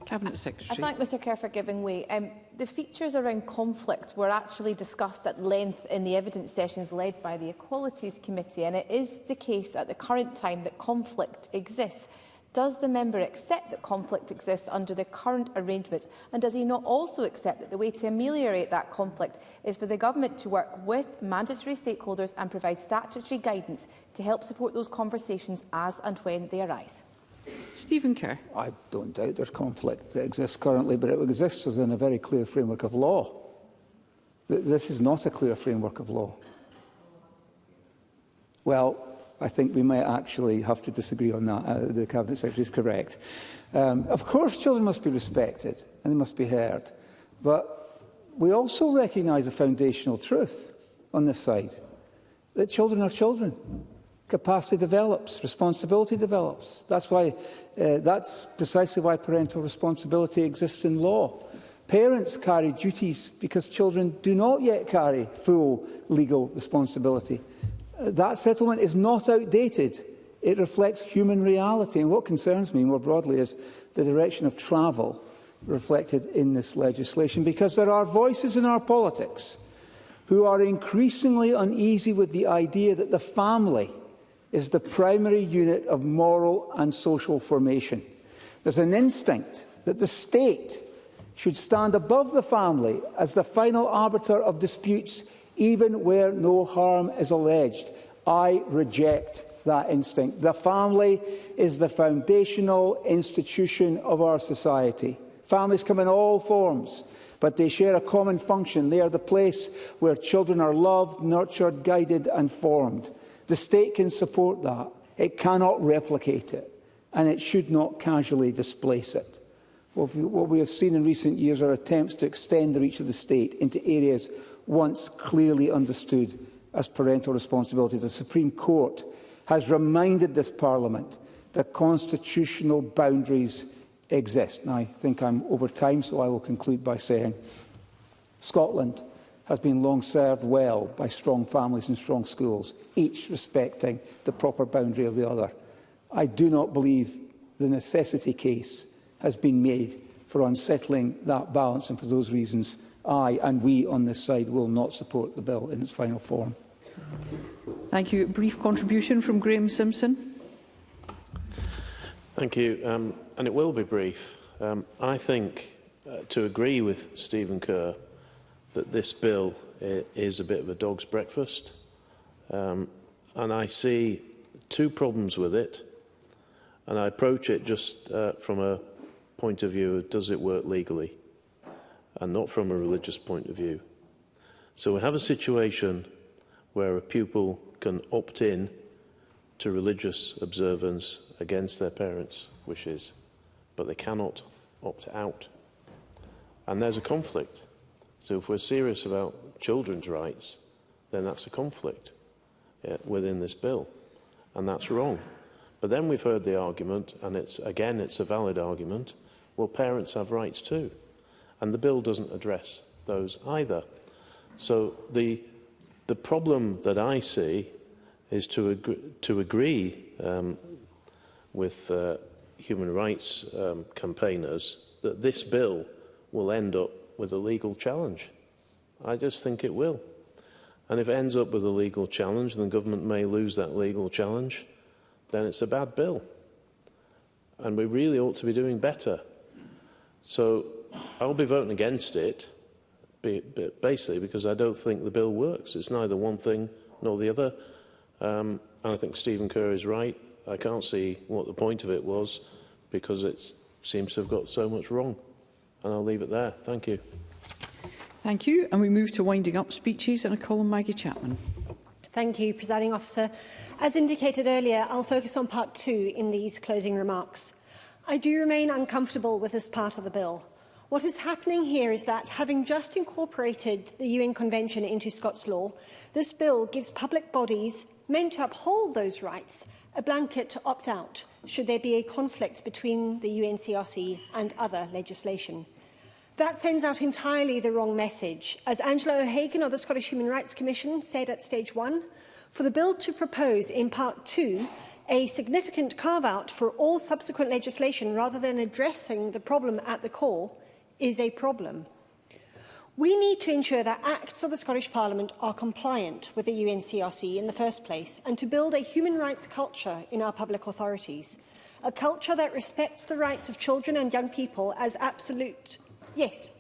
Cabinet Secretary. I thank Mr Kerr for giving way. The features around conflict were actually discussed at length in the evidence sessions led by the Equalities Committee, and it is the case at the current time that conflict exists. Does the member accept that conflict exists under the current arrangements, and does he not also accept that the way to ameliorate that conflict is for the government to work with mandatory stakeholders and provide statutory guidance to help support those conversations as and when they arise? Stephen Kerr. I don't doubt there's conflict that exists currently, but it exists within a very clear framework of law. This is not a clear framework of law. Well, I think we might actually have to disagree on that. The Cabinet Secretary is correct. Of course, children must be respected and they must be heard. But we also recognise a foundational truth on this side, that children are children. Capacity develops, responsibility develops. That's precisely why parental responsibility exists in law. Parents carry duties because children do not yet carry full legal responsibility. That settlement is not outdated. It reflects human reality. And what concerns me more broadly is the direction of travel reflected in this legislation, because there are voices in our politics who are increasingly uneasy with the idea that the family is the primary unit of moral and social formation. There's an instinct that the state should stand above the family as the final arbiter of disputes, even where no harm is alleged. I reject that instinct. The family is the foundational institution of our society. Families come in all forms, but they share a common function. They are the place where children are loved, nurtured, guided and formed. The state can support that. It cannot replicate it, and it should not casually displace it. What we have seen in recent years are attempts to extend the reach of the state into areas once clearly understood as parental responsibility. The Supreme Court has reminded this Parliament that constitutional boundaries exist. Now, I think I'm over time, so I will conclude by saying Scotland has been long served well by strong families and strong schools, each respecting the proper boundary of the other. I do not believe the necessity case has been made for unsettling that balance, and for those reasons, I and we on this side will not support the bill in its final form. Thank you. A brief contribution from Graham Simpson. Thank you, and it will be brief. I think, to agree with Stephen Kerr, that this bill is a bit of a dog's breakfast. And I see two problems with it, and I approach it just from a point of view of does it work legally, and not from a religious point of view. So we have a situation where a pupil can opt in to religious observance against their parents' wishes, but they cannot opt out. And there's a conflict. So if we're serious about children's rights, then that's a conflict within this bill, and that's wrong. But then we've heard the argument, and it's a valid argument, well, parents have rights too, and the bill doesn't address those either. So the problem that I see is to agree with human rights campaigners that this bill will end up with a legal challenge. I just think it will. And if it ends up with a legal challenge, and the government may lose that legal challenge, then it's a bad bill. And we really ought to be doing better. So I'll be voting against it, basically because I don't think the bill works. It's neither one thing nor the other. And I think Stephen Kerr is right. I can't see what the point of it was, because it seems to have got so much wrong. And I'll leave it there. Thank you. Thank you. And we move to winding up speeches, and I call on Maggie Chapman. Thank you, Presiding Officer. As indicated earlier, I'll focus on part 2 in these closing remarks. I do remain uncomfortable with this part of the bill. What is happening here is that, having just incorporated the UN Convention into Scots law, this bill gives public bodies meant to uphold those rights a blanket to opt out should there be a conflict between the UNCRC and other legislation. That sends out entirely the wrong message. As Angela O'Hagan of the Scottish Human Rights Commission said at stage 1, for the bill to propose in part 2 a significant carve-out for all subsequent legislation rather than addressing the problem at the core is a problem. We need to ensure that acts of the Scottish Parliament are compliant with the UNCRC in the first place, and to build a human rights culture in our public authorities, a culture that respects the rights of children and young people as absolute. Yes.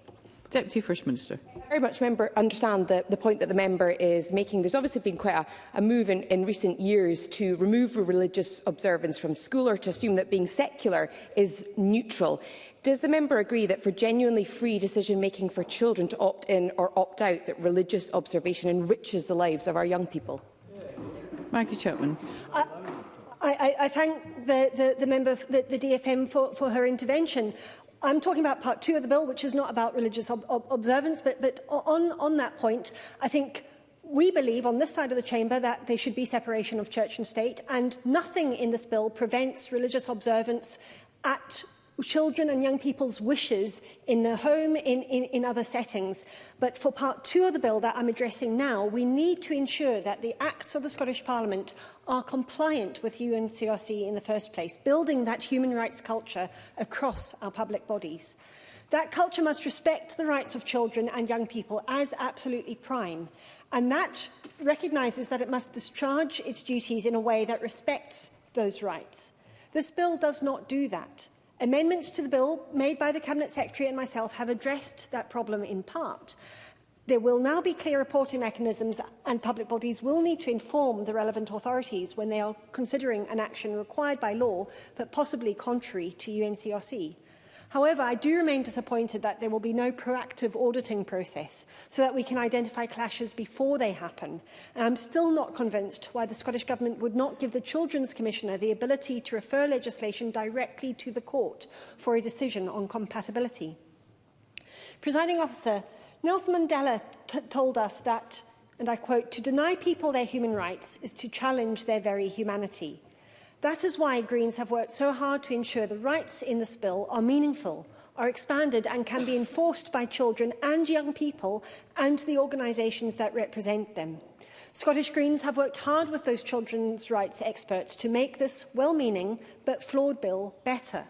Deputy First Minister. I very much understand the point that the member is making. There's obviously been quite a move in recent years to remove religious observance from school, or to assume that being secular is neutral. Does the member agree that for genuinely free decision-making for children to opt in or opt out, that religious observation enriches the lives of our young people? Maggie Chapman. I thank the member, the DFM, for her intervention. I'm talking about part 2 of the bill, which is not about religious observance, but on that point, I think we believe on this side of the chamber that there should be separation of church and state, and nothing in this bill prevents religious observance at children and young people's wishes in the home, in other settings. But for part 2 of the bill that I'm addressing now, we need to ensure that the acts of the Scottish Parliament are compliant with UNCRC in the first place, building that human rights culture across our public bodies. That culture must respect the rights of children and young people as absolutely prime, and that recognises that it must discharge its duties in a way that respects those rights. This bill does not do that. Amendments to the bill made by the Cabinet Secretary and myself have addressed that problem in part. There will now be clear reporting mechanisms, and public bodies will need to inform the relevant authorities when they are considering an action required by law but possibly contrary to UNCRC. However, I do remain disappointed that there will be no proactive auditing process so that we can identify clashes before they happen. And I'm still not convinced why the Scottish Government would not give the Children's Commissioner the ability to refer legislation directly to the court for a decision on compatibility. Presiding Officer, Nelson Mandela told us that, and I quote, "To deny people their human rights is to challenge their very humanity." That is why Greens have worked so hard to ensure the rights in this bill are meaningful, are expanded and can be enforced by children and young people and the organisations that represent them. Scottish Greens have worked hard with those children's rights experts to make this well-meaning but flawed bill better.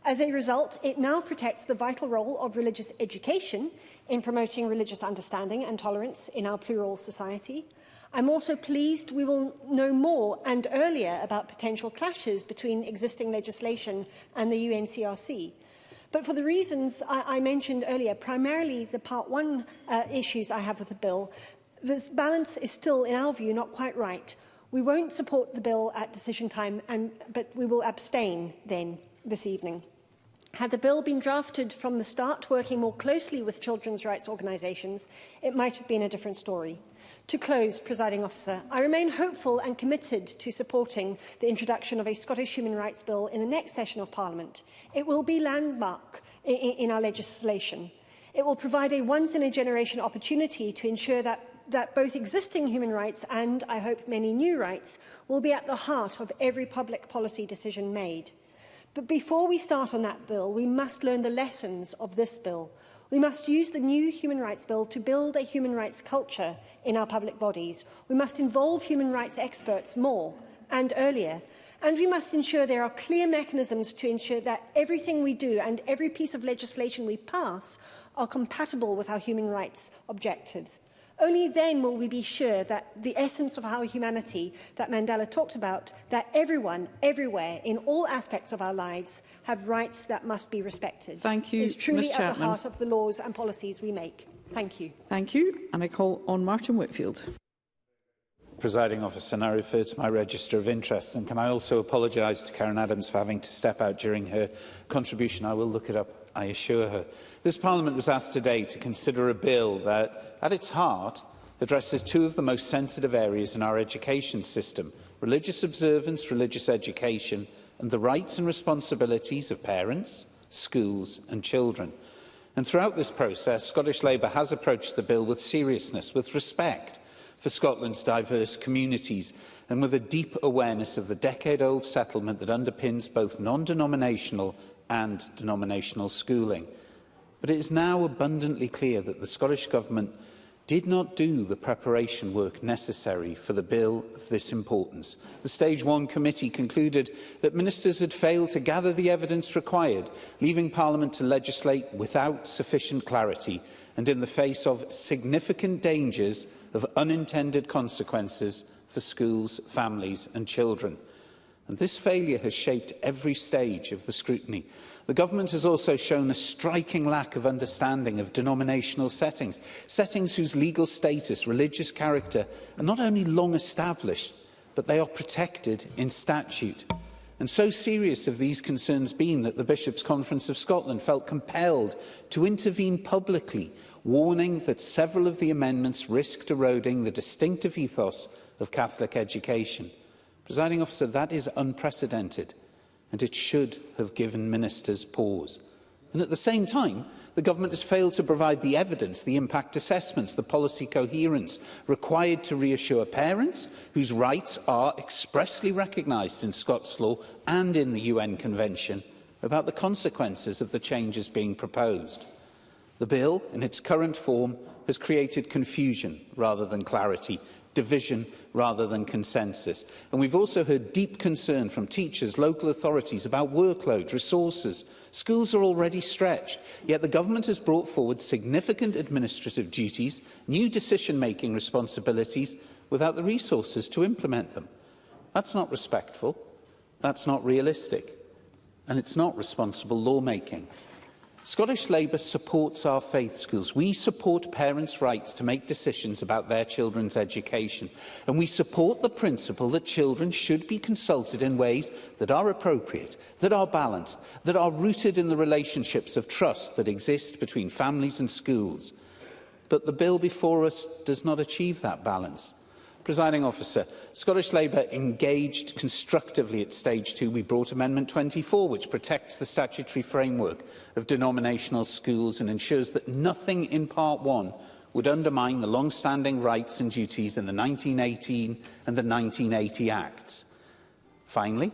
As a result, it now protects the vital role of religious education in promoting religious understanding and tolerance in our plural society. I'm also pleased we will know more and earlier about potential clashes between existing legislation and the UNCRC. But for the reasons I mentioned earlier, primarily the Part 1 issues I have with the bill, The balance is still, in our view, not quite right. We won't support the bill at decision time, but we will abstain then this evening. Had the bill been drafted from the start, working more closely with children's rights organisations, it might have been a different story. To close, Presiding Officer, I remain hopeful and committed to supporting the introduction of a Scottish Human Rights Bill in the next session of Parliament. It will be landmark in our legislation. It will provide a once-in-a-generation opportunity to ensure that both existing human rights and, I hope, many new rights will be at the heart of every public policy decision made. But before we start on that bill, we must learn the lessons of this bill. We must use the new Human Rights Bill to build a human rights culture in our public bodies. We must involve human rights experts more and earlier. And we must ensure there are clear mechanisms to ensure that everything we do and every piece of legislation we pass are compatible with our human rights objectives. Only then will we be sure that the essence of our humanity that Mandela talked about, that everyone, everywhere, in all aspects of our lives, have rights that must be respected. Thank you, is truly Ms. at the heart of the laws and policies we make. Thank you. Thank you. And I call on Martin Whitfield. Presiding Officer, and I refer to my register of interests. And can I also apologise to Karen Adams for having to step out during her contribution? I will look it up, I assure her. This Parliament was asked today to consider a bill that, at its heart, addresses two of the most sensitive areas in our education system: religious observance, religious education, and the rights and responsibilities of parents, schools and children. And throughout this process, Scottish Labour has approached the bill with seriousness, with respect for Scotland's diverse communities, and with a deep awareness of the decade-old settlement that underpins both non-denominational and denominational schooling. But it is now abundantly clear that the Scottish Government did not do the preparation work necessary for the bill of this importance. The Stage 1 committee concluded that ministers had failed to gather the evidence required, leaving Parliament to legislate without sufficient clarity and in the face of significant dangers of unintended consequences for schools, families and children. And this failure has shaped every stage of the scrutiny. The Government has also shown a striking lack of understanding of denominational settings, settings whose legal status, religious character are not only long established, but they are protected in statute. And so serious have these concerns been that the Bishops' Conference of Scotland felt compelled to intervene publicly, warning that several of the amendments risked eroding the distinctive ethos of Catholic education. Presiding Officer, that is unprecedented, and it should have given ministers pause. And at the same time, the Government has failed to provide the evidence, the impact assessments, the policy coherence required to reassure parents whose rights are expressly recognised in Scots law and in the UN Convention about the consequences of the changes being proposed. The bill, in its current form, has created confusion rather than clarity, division rather than consensus. And we've also heard deep concern from teachers, local authorities about workload, resources. Schools are already stretched, yet the Government has brought forward significant administrative duties, new decision-making responsibilities, without the resources to implement them. That's not respectful, that's not realistic, and it's not responsible lawmaking. Scottish Labour supports our faith schools. We support parents' rights to make decisions about their children's education. And we support the principle that children should be consulted in ways that are appropriate, that are balanced, that are rooted in the relationships of trust that exist between families and schools. But the bill before us does not achieve that balance. Presiding Officer, Scottish Labour engaged constructively at Stage 2. We brought Amendment 24, which protects the statutory framework of denominational schools and ensures that nothing in Part 1 would undermine the long-standing rights and duties in the 1918 and the 1980 Acts. Finally,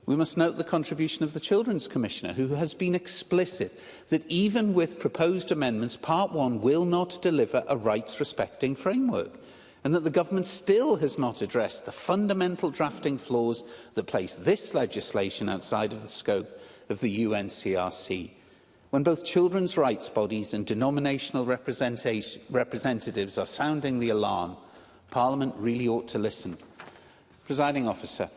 we must note the contribution of the Children's Commissioner, who has been explicit that even with proposed amendments, Part 1 will not deliver a rights-respecting framework, and that the Government still has not addressed the fundamental drafting flaws that place this legislation outside of the scope of the UNCRC. When both children's rights bodies and denominational representatives are sounding the alarm, Parliament really ought to listen. Presiding Officer,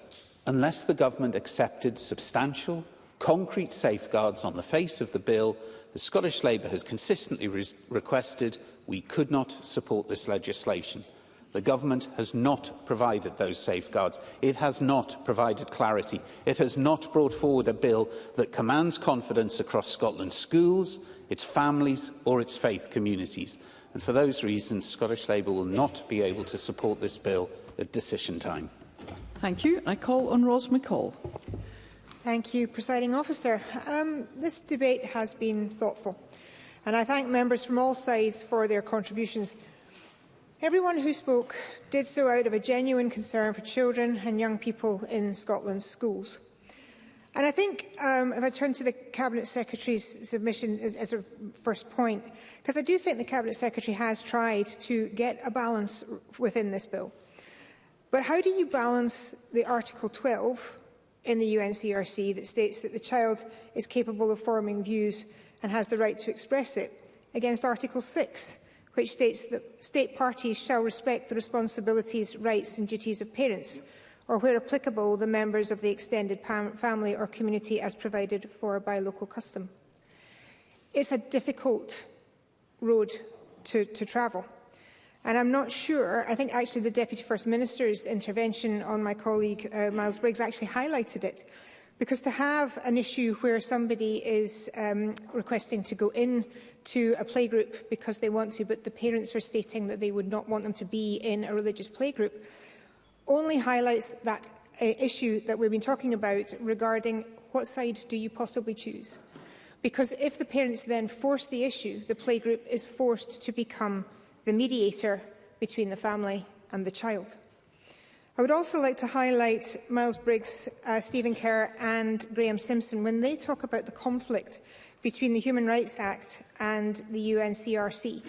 unless the Government accepted substantial, concrete safeguards on the face of the bill, as Scottish Labour has consistently requested, we could not support this legislation. The government has not provided those safeguards. It has not provided clarity. It has not brought forward a bill that commands confidence across Scotland's schools, its families or its faith communities. And for those reasons, Scottish Labour will not be able to support this bill at decision time. Thank you. I call on Ros McCall. Thank you, Presiding Officer. This debate has been thoughtful, and I thank members from all sides for their contributions. Everyone who spoke did so out of a genuine concern for children and young people in Scotland's schools. And I think, if I turn to the Cabinet Secretary's submission as a first point, because I do think the Cabinet Secretary has tried to get a balance within this bill. But how do you balance the Article 12 in the UNCRC that states that the child is capable of forming views and has the right to express it, against Article 6, which states that state parties shall respect the responsibilities, rights and duties of parents, or where applicable, the members of the extended family or community as provided for by local custom. It's a difficult road to travel. And I'm not sure, I think actually the Deputy First Minister's intervention on my colleague Miles Briggs actually highlighted it. Because to have an issue where somebody is requesting to go in to a playgroup because they want to, but the parents are stating that they would not want them to be in a religious playgroup, only highlights that issue that we've been talking about regarding what side do you possibly choose. Because if the parents then force the issue, the playgroup is forced to become the mediator between the family and the child. I would also like to highlight Miles Briggs, Stephen Kerr and Graham Simpson when they talk about the conflict between the Human Rights Act and the UNCRC.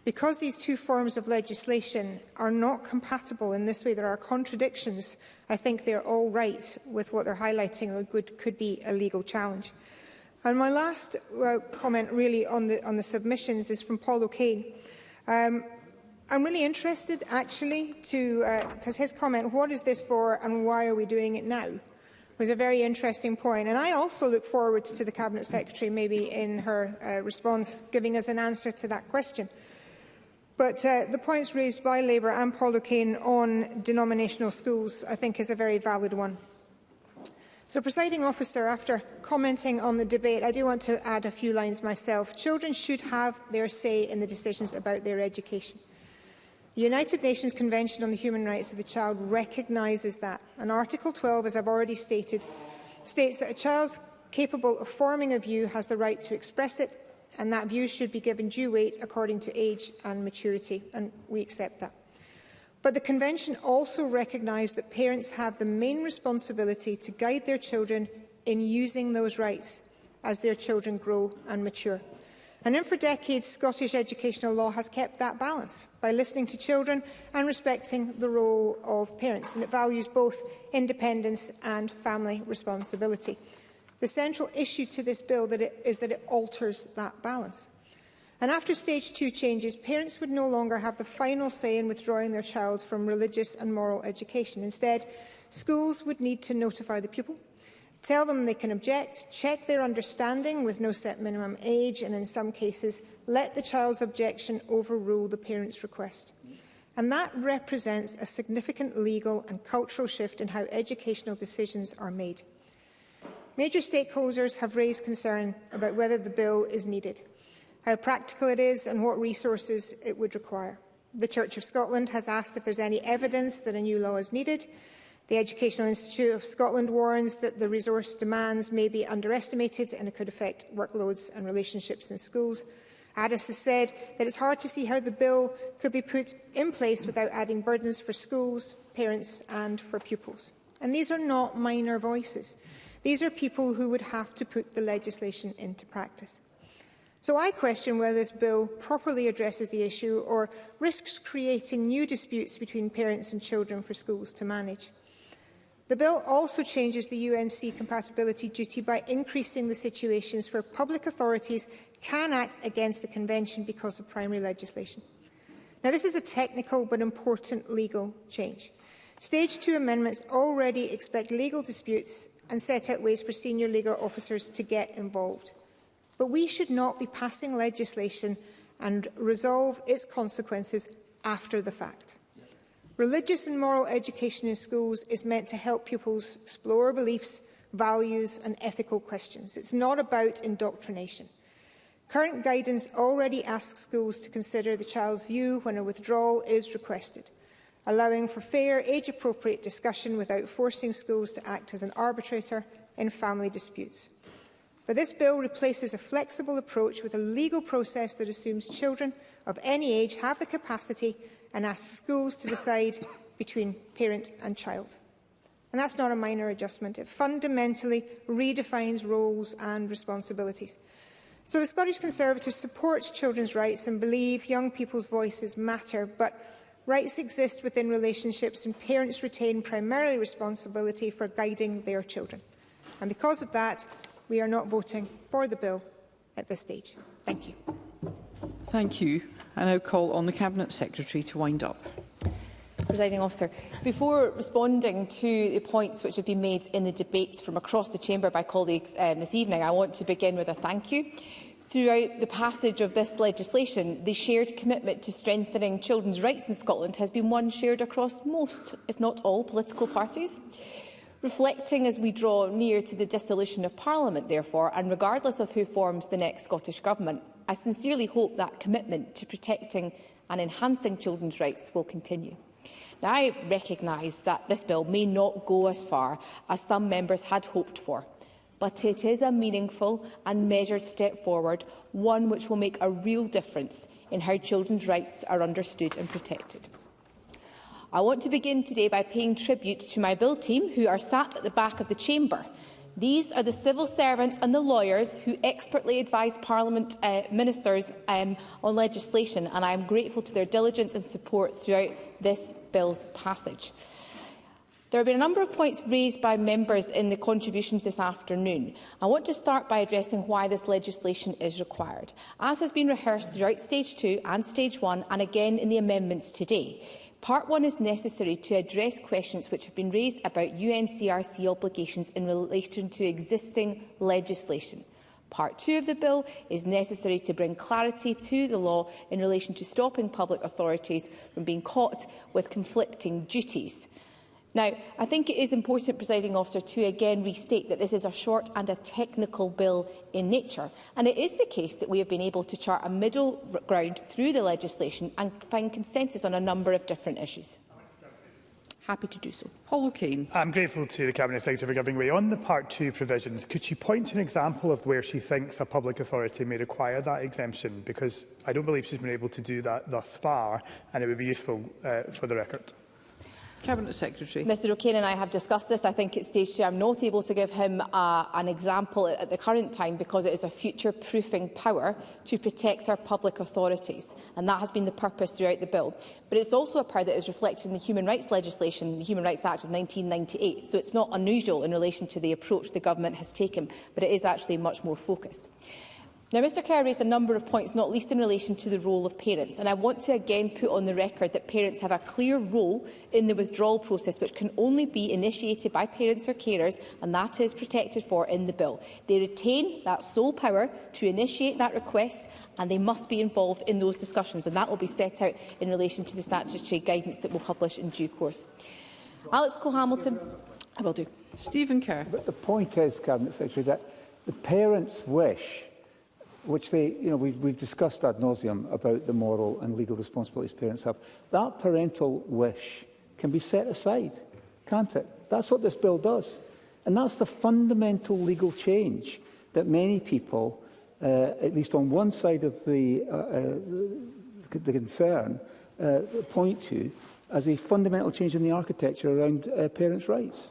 Because these two forms of legislation are not compatible in this way, there are contradictions, I think they're all right with what they're highlighting could be a legal challenge. And my last comment really on the submissions is from Paul O'Kane. I'm really interested, actually, because his comment, what is this for and why are we doing it now, was a very interesting point. And I also look forward to the Cabinet Secretary, maybe in her response, giving us an answer to that question. But the points raised by Labour and Paul O'Kane on denominational schools, I think, is a very valid one. So, Presiding Officer, after commenting on the debate, I do want to add a few lines myself. Children should have their say in the decisions about their education. The United Nations Convention on the Human Rights of the Child recognises that, and Article 12, as I've already stated, states that a child capable of forming a view has the right to express it, and that view should be given due weight according to age and maturity, and we accept that. But the Convention also recognised that parents have the main responsibility to guide their children in using those rights as their children grow and mature. And for decades, Scottish educational law has kept that balance by listening to children and respecting the role of parents, and it values both independence and family responsibility. The central issue to this bill is that it alters that balance. And after Stage 2 changes, parents would no longer have the final say in withdrawing their child from religious and moral education. Instead, schools would need to notify the pupil, tell them they can object, check their understanding with no set minimum age, and in some cases, let the child's objection overrule the parent's request. And that represents a significant legal and cultural shift in how educational decisions are made. Major stakeholders have raised concern about whether the bill is needed, how practical it is and what resources it would require. The Church of Scotland has asked if there is any evidence that a new law is needed. The Educational Institute of Scotland warns that the resource demands may be underestimated and it could affect workloads and relationships in schools. ADIS has said that it's hard to see how the bill could be put in place without adding burdens for schools, parents and for pupils. And these are not minor voices. These are people who would have to put the legislation into practice. So I question whether this bill properly addresses the issue or risks creating new disputes between parents and children for schools to manage. The bill also changes the UNC compatibility duty by increasing the situations where public authorities can act against the Convention because of primary legislation. Now, this is a technical but important legal change. Stage 2 amendments already expect legal disputes and set out ways for senior legal officers to get involved. But we should not be passing legislation and resolve its consequences after the fact. Religious and moral education in schools is meant to help pupils explore beliefs, values and ethical questions. It's not about indoctrination. Current guidance already asks schools to consider the child's view when a withdrawal is requested, allowing for fair, age-appropriate discussion without forcing schools to act as an arbitrator in family disputes. But this bill replaces a flexible approach with a legal process that assumes children of any age have the capacity and asks schools to decide between parent and child. And that's not a minor adjustment. It fundamentally redefines roles and responsibilities. So the Scottish Conservatives support children's rights and believe young people's voices matter, but rights exist within relationships and parents retain primarily responsibility for guiding their children. And because of that, we are not voting for the bill at this stage. Thank you. Thank you. I now call on the Cabinet Secretary to wind up. Presiding Officer, before responding to the points which have been made in the debates from across the Chamber by colleagues this evening, I want to begin with a thank you. Throughout the passage of this legislation, the shared commitment to strengthening children's rights in Scotland has been one shared across most, if not all, political parties. Reflecting as we draw near to the dissolution of Parliament, therefore, and regardless of who forms the next Scottish Government, I sincerely hope that commitment to protecting and enhancing children's rights will continue. Now, I recognise that this bill may not go as far as some members had hoped for, but it is a meaningful and measured step forward, one which will make a real difference in how children's rights are understood and protected. I want to begin today by paying tribute to my bill team, who are sat at the back of the chamber. These are the civil servants and the lawyers who expertly advise Parliament ministers on legislation, and I am grateful to their diligence and support throughout this bill's passage. There have been a number of points raised by members in the contributions this afternoon. I want to start by addressing why this legislation is required. As has been rehearsed throughout Stage 2 and Stage 1 and again in the amendments today, Part 1 is necessary to address questions which have been raised about UNCRC obligations in relation to existing legislation. Part 2 of the bill is necessary to bring clarity to the law in relation to stopping public authorities from being caught with conflicting duties. Now, I think it is important, Presiding Officer, to again restate that this is a short and a technical bill in nature. And it is the case that we have been able to chart a middle ground through the legislation and find consensus on a number of different issues. Happy to do so. Paul O'Kane. I'm grateful to the Cabinet Secretary for giving way. On the Part 2 provisions, could she point to an example of where she thinks a public authority may require that exemption? Because I don't believe she's been able to do that thus far, and it would be useful for the record. Cabinet Secretary. Mr O'Kane and I have discussed this. I think at Stage 2 I'm not able to give him an example at the current time because it is a future-proofing power to protect our public authorities, and that has been the purpose throughout the bill. But it's also a power that is reflected in the human rights legislation, the Human Rights Act of 1998, so it's not unusual in relation to the approach the government has taken, but it is actually much more focused. Now, Mr Kerr raised a number of points, not least in relation to the role of parents, and I want to again put on the record that parents have a clear role in the withdrawal process, which can only be initiated by parents or carers, and that is protected for in the bill. They retain that sole power to initiate that request, and they must be involved in those discussions, and that will be set out in relation to the statutory guidance that we'll publish in due course. Alex Cole-Hamilton. I will do. Stephen Kerr. But the point is, Cabinet Secretary, that the parents' wish, which we've discussed ad nauseum about the moral and legal responsibilities parents have, that parental wish can be set aside, can't it? That's what this bill does. And that's the fundamental legal change that many people, at least on one side of the concern, point to as a fundamental change in the architecture around parents' rights.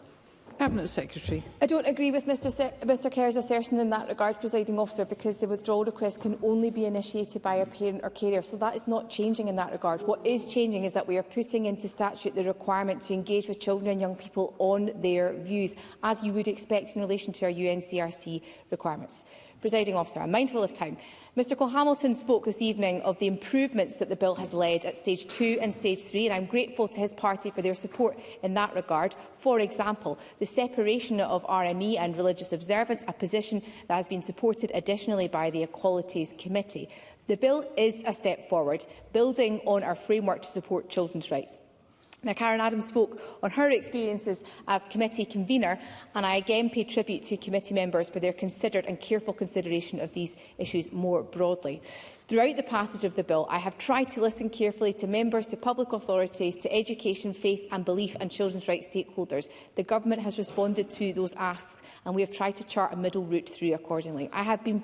Cabinet Secretary. I don't agree with Mr Kerr's assertion in that regard, Presiding Officer, because the withdrawal request can only be initiated by a parent or carer, so that is not changing in that regard. What is changing is that we are putting into statute the requirement to engage with children and young people on their views, as you would expect in relation to our UNCRC requirements. Presiding Officer, I'm mindful of time. Mr Cole-Hamilton spoke this evening of the improvements that the bill has led at Stage 2 and Stage 3, and I'm grateful to his party for their support in that regard. For example, the separation of RME and religious observance, a position that has been supported additionally by the Equalities Committee. The bill is a step forward, building on our framework to support children's rights. Now, Karen Adams spoke on her experiences as committee convener, and I again pay tribute to committee members for their considered and careful consideration of these issues more broadly. Throughout the passage of the bill, I have tried to listen carefully to members, to public authorities, to education, faith and belief and children's rights stakeholders. The Government has responded to those asks, and we have tried to chart a middle route through accordingly. I have been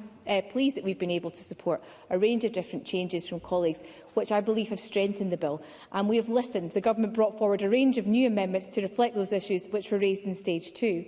pleased that we've been able to support a range of different changes from colleagues, which I believe have strengthened the bill. And we have listened. The Government brought forward a range of new amendments to reflect those issues which were raised in Stage 2.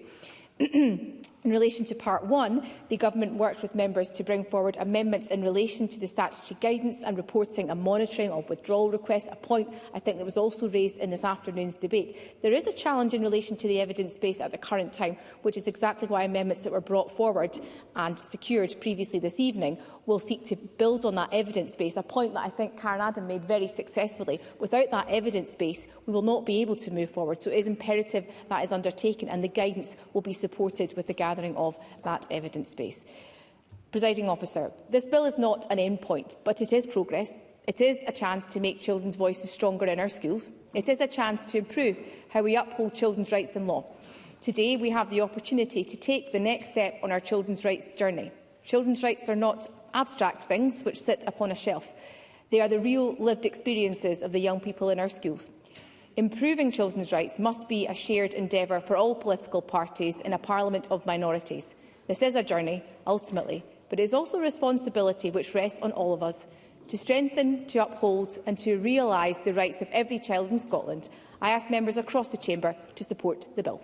In relation to Part 1, the Government worked with members to bring forward amendments in relation to the statutory guidance and reporting and monitoring of withdrawal requests, a point I think that was also raised in this afternoon's debate. There is a challenge in relation to the evidence base at the current time, which is exactly why amendments that were brought forward and secured previously this evening will seek to build on that evidence base, a point that I think Karen Adam made very successfully. Without that evidence base, we will not be able to move forward. So it is imperative that is undertaken, and the guidance will be supported with the gathering of that evidence base. Presiding Officer, this bill is not an end point, but it is progress. It is a chance to make children's voices stronger in our schools. It is a chance to improve how we uphold children's rights in law. Today, we have the opportunity to take the next step on our children's rights journey. Children's rights are not abstract things which sit upon a shelf. They are the real lived experiences of the young people in our schools. Improving children's rights must be a shared endeavour for all political parties in a parliament of minorities. This is a journey, ultimately, but it is also a responsibility which rests on all of us to strengthen, to uphold and to realise the rights of every child in Scotland. I ask members across the chamber to support the bill.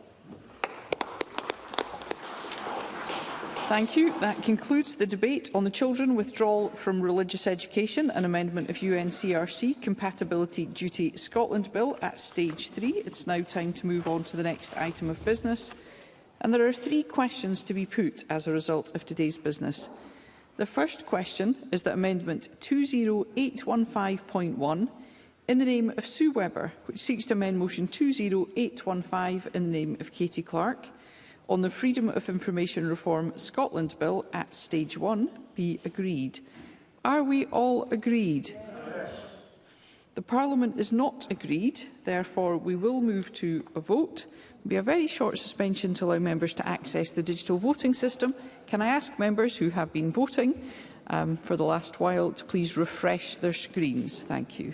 Thank you. That concludes the debate on the Children Withdrawal from Religious Education and Amendment of UNCRC Compatibility Duty Scotland Bill at Stage 3. It's now time to move on to the next item of business. And there are 3 questions to be put as a result of today's business. The first question is that Amendment 20815.1 in the name of Sue Webber, which seeks to amend Motion 20815 in the name of Katie Clark, on the Freedom of Information Reform Scotland Bill at Stage 1 be agreed. Are we all agreed? Yes. The Parliament is not agreed, therefore we will move to a vote. There will be a very short suspension to allow members to access the digital voting system. Can I ask members who have been voting for the last while to please refresh their screens? Thank you.